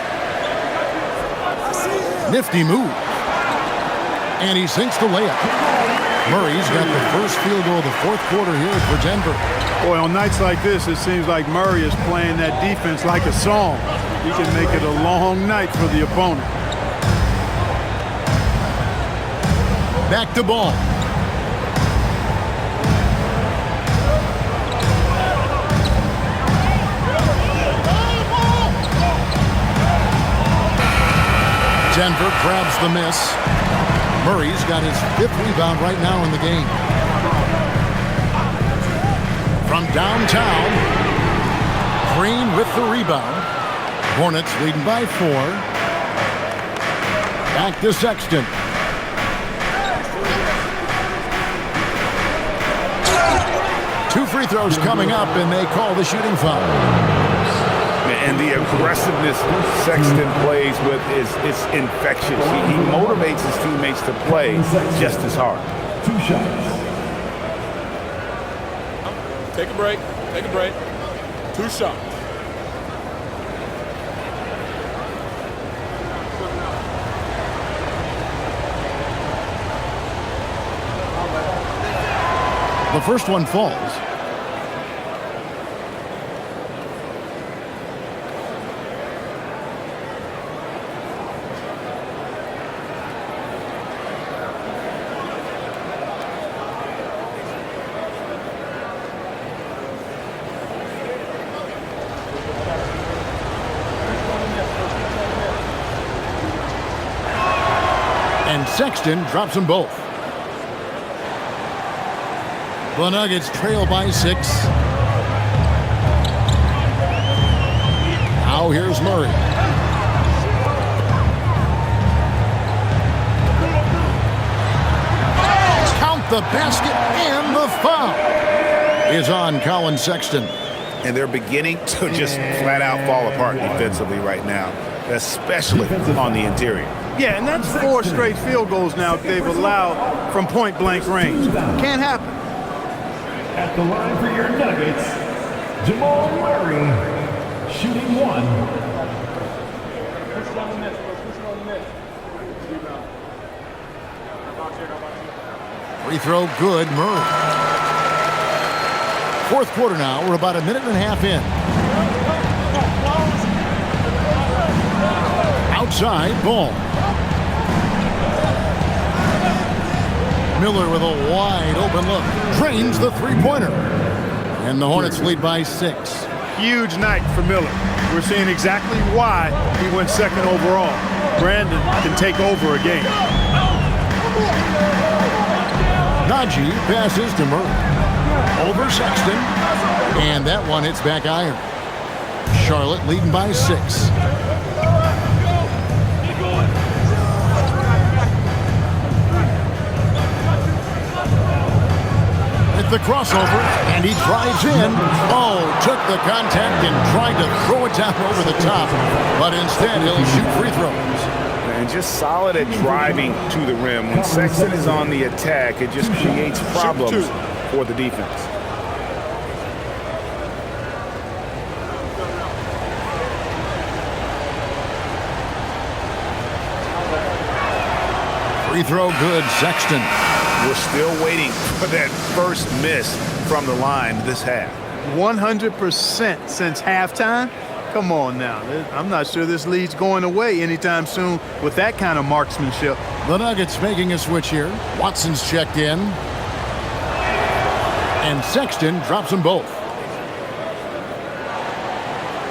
Nifty move. And he sinks the layup. Murray's got the first field goal of the fourth quarter here for Denver. Boy, on nights like this, it seems like Murray is playing that defense like a song. He can make it a long night for the opponent. Back to Ball. Denver grabs the miss. Murray's got his 5th rebound right now in the game. From downtown, Green with the rebound. Hornets leading by 4. Back to Sexton. Two free throws coming up, and they call the shooting foul. And the aggressiveness Sexton plays with is infectious. He motivates his teammates to play just as hard. 2 shots. Take a break. Take a break. 2 shots. The first one falls. Sexton drops them both. The Nuggets trail by 6. Now here's Murray. Count the basket and the foul is on Colin Sexton. And they're beginning to just flat out fall apart defensively right now, especially on the interior. Yeah, and that's 4 straight field goals now they've allowed from point-blank range. Can't happen. At the line for your Nuggets, Jamal Murray, shooting 1. Free throw good, Murray. Fourth quarter now. We're about a minute and a half in. Outside, ball. Miller with a wide open look. Drains the three-pointer. And the Hornets lead by 6. Huge night for Miller. We're seeing exactly why he went second overall. Brandon can take over a game. Najee passes to Murray. Over Sexton. And that one hits back iron. Charlotte leading by 6. At the crossover, and he drives in. Oh, took the contact and tried to throw it down over the top. But instead, he'll shoot free throws. And just solid at driving to the rim. When Sexton is on the attack, it just creates problems for the defense. Free throw good, Sexton. We're still waiting for that first miss from the line this half. 100% since halftime. Come on now. I'm not sure this lead's going away anytime soon with that kind of marksmanship. The Nuggets making a switch here. Watson's checked in. And Sexton drops them both.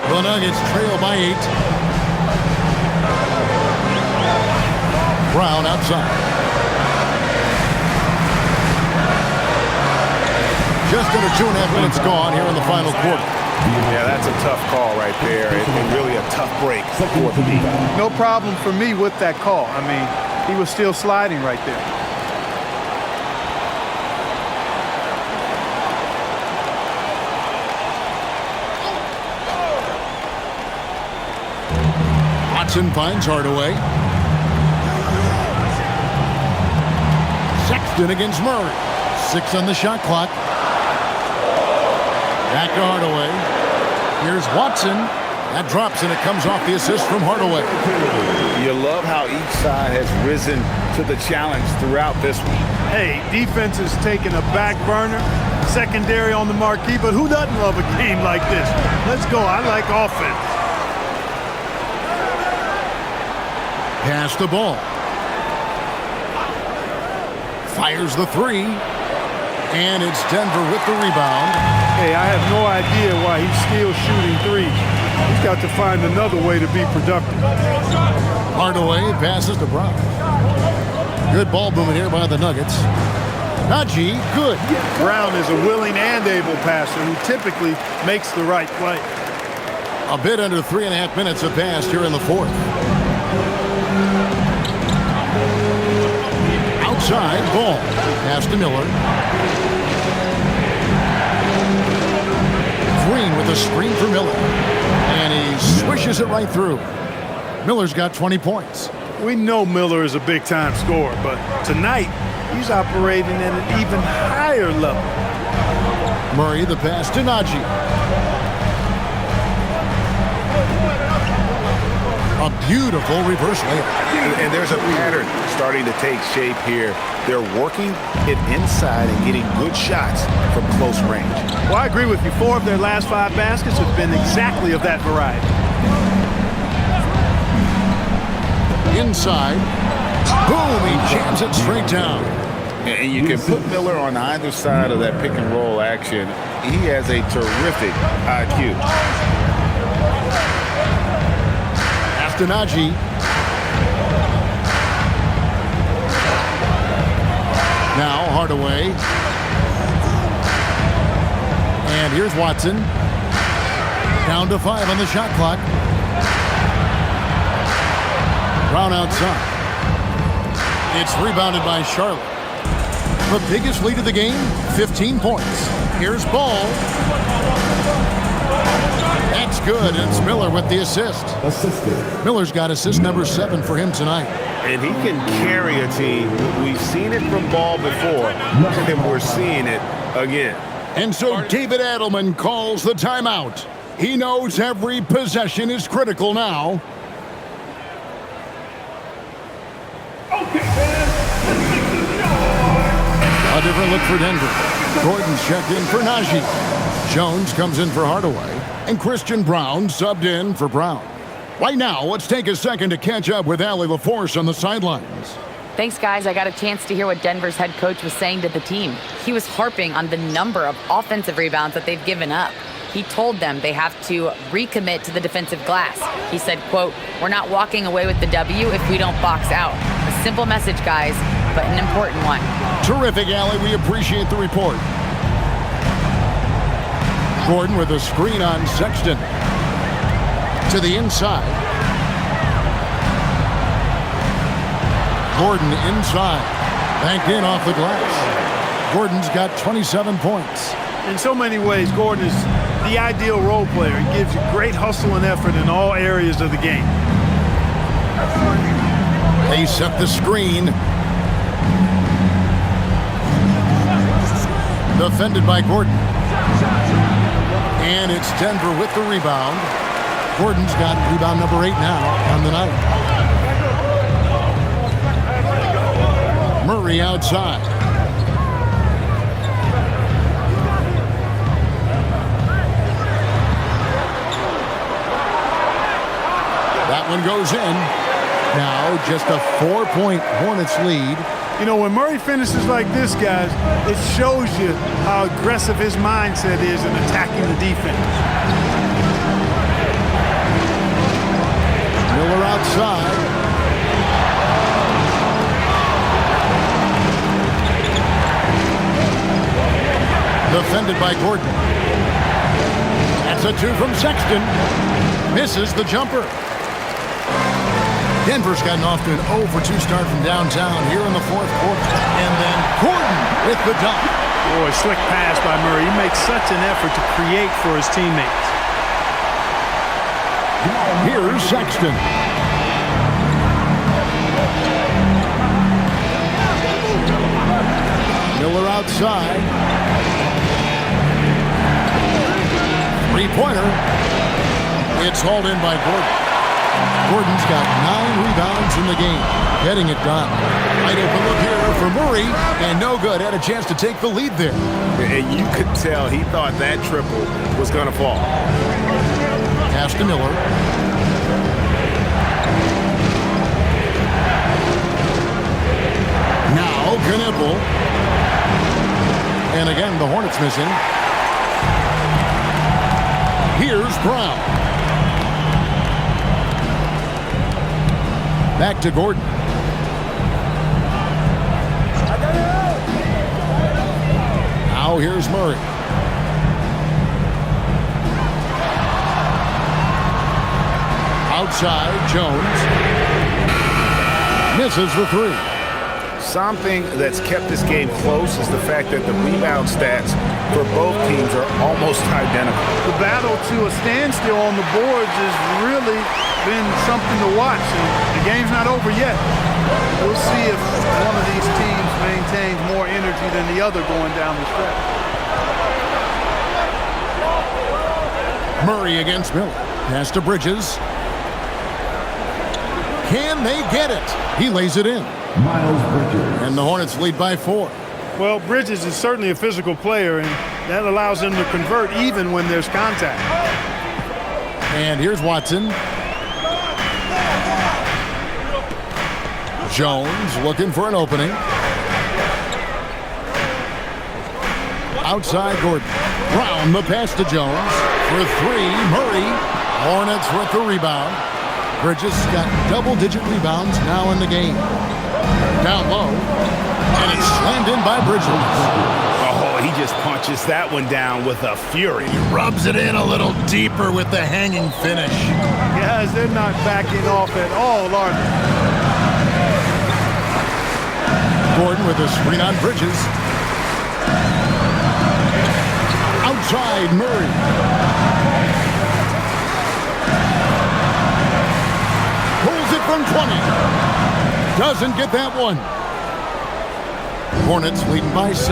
The Nuggets trail by 8. Brown outside. Just under 2.5 minutes gone here in the final quarter. Yeah, that's a tough call right there, and really a tough break for the defense. No problem for me with that call. I mean, he was still sliding right there. Watson finds Hardaway. Sexton against Murray. 6 on the shot clock. Back to Hardaway. Here's Watson. That drops, and it comes off the assist from Hardaway. You love how each side has risen to the challenge throughout this one. Hey, defense is taking a back burner, secondary on the marquee, but who doesn't love a game like this? Let's go. I like offense. Pass the ball. Fires the 3. And it's Denver with the rebound. Hey, I have no idea why he's still shooting threes. He's got to find another way to be productive. Hardaway passes to Brown. Good ball movement here by the Nuggets. Najee, good. Brown is a willing and able passer who typically makes the right play. A bit under 3.5 minutes have passed here in the fourth. Outside, ball. Pass to Miller. Green with a screen for Miller. And he swishes it right through. Miller's got 20 points. We know Miller is a big-time scorer, but tonight he's operating at an even higher level. Murray, the pass to Najee. A beautiful reverse layup. And there's a pattern starting to take shape here. They're working it inside and getting good shots from close range. Well, I agree with you. 4 of their last 5 baskets have been exactly of that variety. Inside. Boom, he jams it straight down. And you can put Miller on either side of that pick and roll action. He has a terrific IQ. After Najee. Now Hardaway. And here's Watson. Down to 5 on the shot clock. Brown outside. It's rebounded by Charlotte. The biggest lead of the game, 15 points. Here's Ball. That's good. It's Miller with the assist. Miller's got assist number 7 for him tonight. And he can carry a team. We've seen it from Ball before, and we're seeing it again. And so David Adelman calls the timeout. He knows every possession is critical now. A different look for Denver. Gordon's checked in for Najee. Jones comes in for Hardaway. And Christian Brown subbed in for Brown. Right now, let's take a second to catch up with Allie LaForce on the sidelines. Thanks, guys. I got a chance to hear what Denver's head coach was saying to the team. He was harping on the number of offensive rebounds that they've given up. He told them they have to recommit to the defensive glass. He said, quote, "We're not walking away with the W if we don't box out." A simple message, guys, but an important one. Terrific, Allie. We appreciate the report. Gordon with a screen on Sexton. To the inside. Gordon inside. Banked in off the glass. Gordon's got 27 points. In so many ways, Gordon is the ideal role player. He gives you great hustle and effort in all areas of the game. They set the screen. Defended by Gordon. And it's Denver with the rebound. Gordon's got rebound number 8 now on the night. Murray outside. That one goes in. Now just a 4-point Hornets lead. You know, when Murray finishes like this, guys, it shows you how aggressive his mindset is in attacking the defense. Miller outside. Defended by Gordon. That's a 2 from Sexton. Misses the jumper. Denver's gotten off to an 0-for-2 start from downtown here in the 4th quarter. And then Gordon with the dunk. Boy, slick pass by Murray. He makes such an effort to create for his teammates. Here's Sexton. Miller outside. 3-pointer. It's hauled in by Gordon. Gordon's got 9 rebounds in the game. Getting it done. Right open look here for Murray. And no good. Had a chance to take the lead there. And you could tell he thought that triple was going to fall. Pass to Miller. Now Knippel. And again, the Hornets missing. Here's Brown. Back to Gordon. Now here's Murray. Outside, Jones. Misses the 3. Something that's kept this game close is the fact that the rebound stats for both teams are almost identical. The battle to a standstill on the boards has really been something to watch. And the game's not over yet. We'll see if one of these teams maintains more energy than the other going down the stretch. Murray against Miller. Pass to Bridges. Can they get it? He lays it in. Miles Bridges. And the Hornets lead by 4. Well, Bridges is certainly a physical player, and that allows him to convert even when there's contact. And here's Watson. Jones looking for an opening. Outside Gordon. Brown the pass to Jones. For 3, Murray. Hornets with the rebound. Bridges got double-digit rebounds now in the game. Down low. And it's slammed in by Bridges. Oh, he just punches that one down with a fury. He rubs it in a little deeper with the hanging finish. Guys, they're not backing off at all, are they? Gordon with a screen on Bridges. Outside Murray. Pulls it from 20. Doesn't get that one. Hornets leading by 6.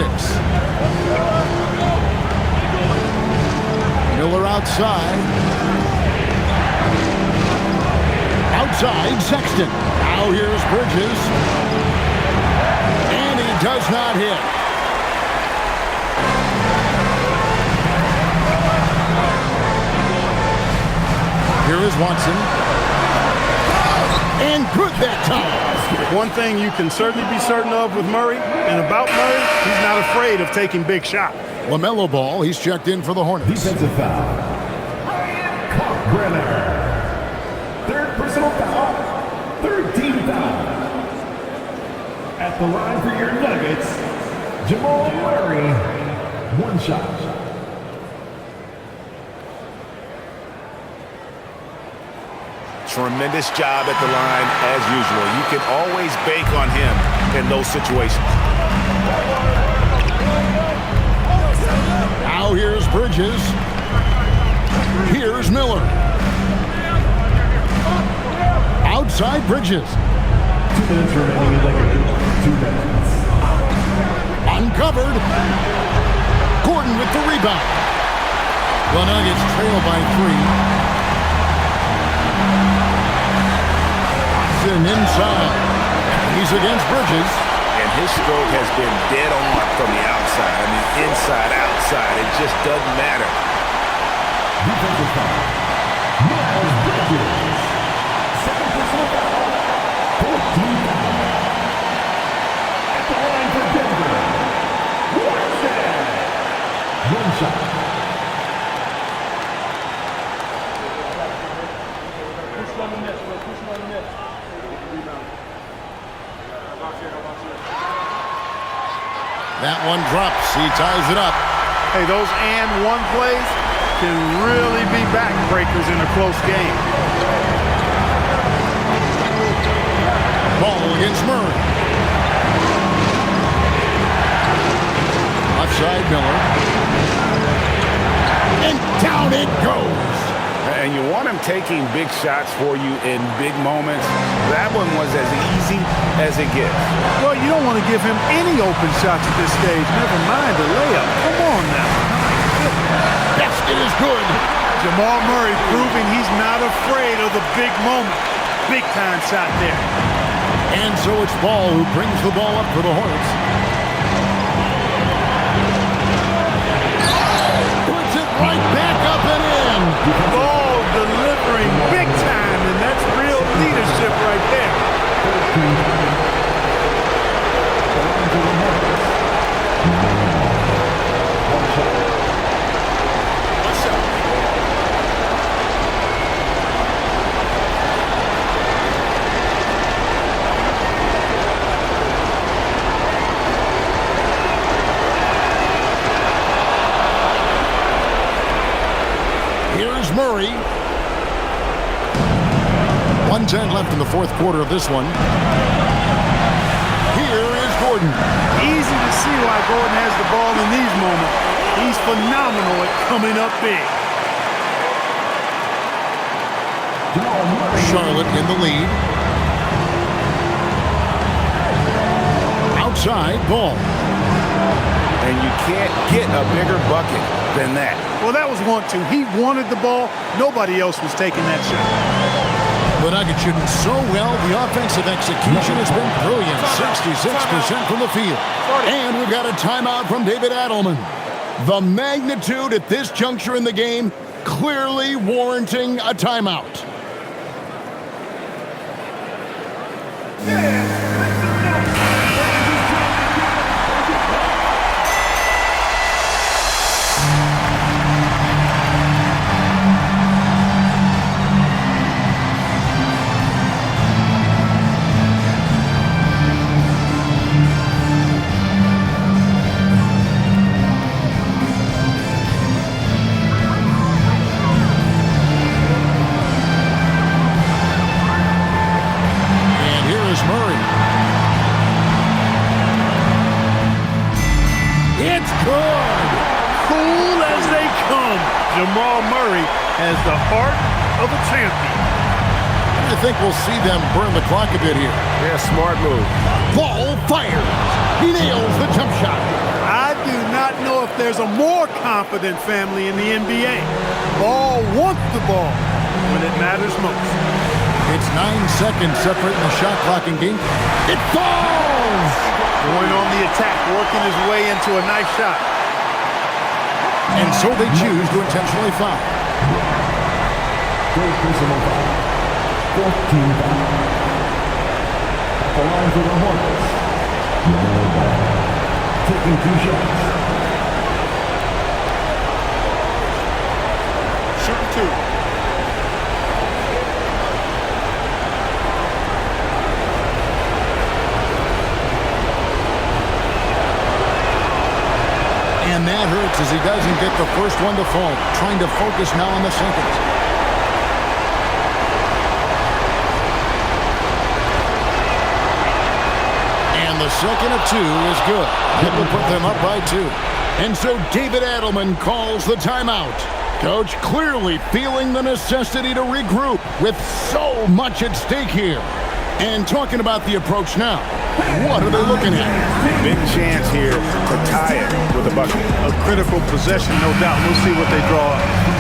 Miller outside. Outside Sexton. Now here's Bridges. And he does not hit. Here is Watson. And good that time. One thing you can certainly be certain of with Murray, and about Murray, he's not afraid of taking big shots. LaMelo Ball, he's checked in for the Hornets. Defensive foul. Cockbrenner. Third personal foul. Third team foul. At the line for your Nuggets, Jamal Murray. One shot. Tremendous job at the line as usual. You can always bank on him in those situations. Now here's Bridges. Here's Miller. Outside Bridges. 2 minutes remaining in Lakers. 2 minutes. Uncovered. Gordon with the rebound. The Nuggets trail by 3. Inside. He's against Bridges. And his stroke has been dead on from the outside. I mean, inside, outside. It just doesn't matter. Defensive foul. Miles Bridges. Second personal foul. 14 foul. At the line for Denver. Watson. One shot. That one drops. He ties it up. Hey, those and one plays can really be backbreakers in a close game. Ball against Murray. Outside Miller. And down it goes. And you want him taking big shots for you in big moments. That one was as easy as it gets. Well, you don't want to give him any open shots at this stage. Never mind a layup. Come on now. Basket is good. Jamal Murray proving he's not afraid of the big moment. Big time shot there. And so it's Ball who brings the ball up for the Hornets. Puts it right back up and in. Ball delivering big time, and that's real leadership right there. Here's Murray. 1:10 left in the fourth quarter of this one. Here is Gordon. Easy to see why Gordon has the ball in these moments. He's phenomenal at coming up big. Charlotte in the lead. Outside Ball. And you can't get a bigger bucket than that. Well, that was 1-2. He wanted the ball. Nobody else was taking that shot. The Nuggets shooting so well. The offensive execution has been brilliant. 66% from the field. And we've got a timeout from David Adelman. The magnitude at this juncture in the game clearly warranting a timeout. Jamal Murray has the heart of a champion. I think we'll see them burn the clock a bit here. Yeah, smart move. Ball fired. He nails the jump shot. I do not know if there's a more confident family in the NBA. Ball wants the ball when it matters most. It's 9 seconds separating the shot clock and game. It falls! Going on the attack, working his way into a nice shot. And so they choose to intentionally foul. Third personal foul. 14th foul. At the line for the Hornets. Taking 2 shots. Shooting 2. And that hurts as he doesn't get the first one to fall. Trying to focus now on the second. And the second of 2 is good. That will put them up by 2. And so David Adelman calls the timeout. Coach clearly feeling the necessity to regroup with so much at stake here. And talking about the approach now, what are they looking at? Big chance here to tie it with a bucket. A critical possession, no doubt. We'll see what they draw up.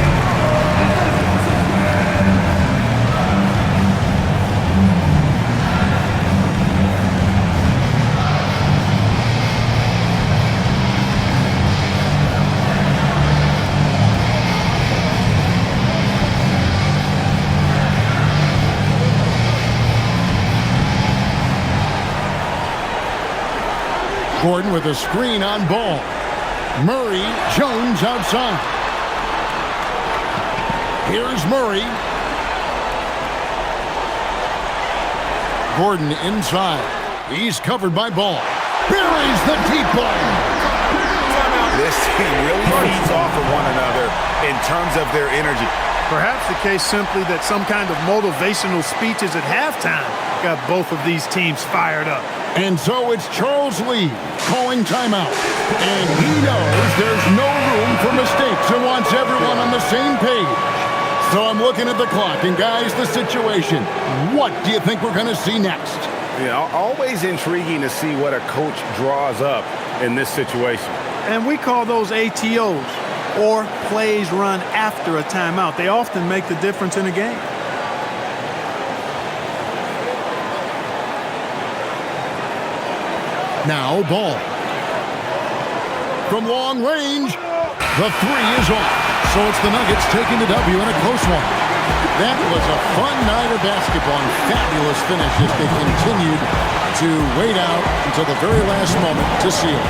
Gordon with a screen on Ball. Murray, Jones outside. Here's Murray. Gordon inside. He's covered by Ball. Buries the deep ball. This team really feeds off of one another in terms of their energy. Perhaps the case simply that some kind of motivational speeches at halftime got both of these teams fired up. And so it's Charles Lee calling timeout. And he knows there's no room for mistakes and wants everyone on the same page. So I'm looking at the clock, and guys, the situation. What do you think we're going to see next? You know, always intriguing to see what a coach draws up in this situation. And we call those ATOs, or plays run after a timeout. They often make the difference in a game. Now Ball. From long range, the 3 is off. So it's the Nuggets taking the W in a close one. That was a fun night of basketball and fabulous finish as they continued to wait out until the very last moment to seal it.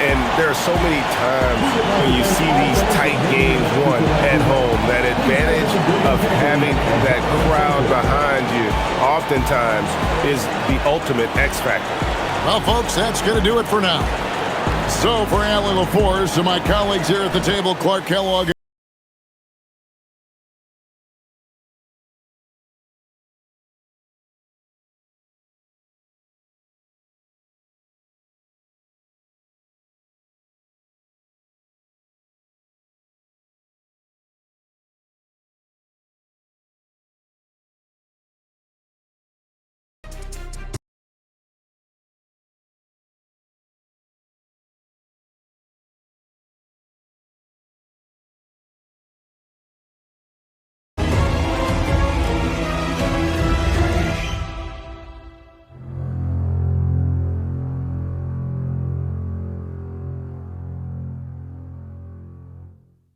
And there are so many times when you see these tight games won at home, that advantage of having that crowd behind you oftentimes is the ultimate X factor. Well, folks, that's going to do it for now. So for Allie LaForce and my colleagues here at the table, Clark Kellogg.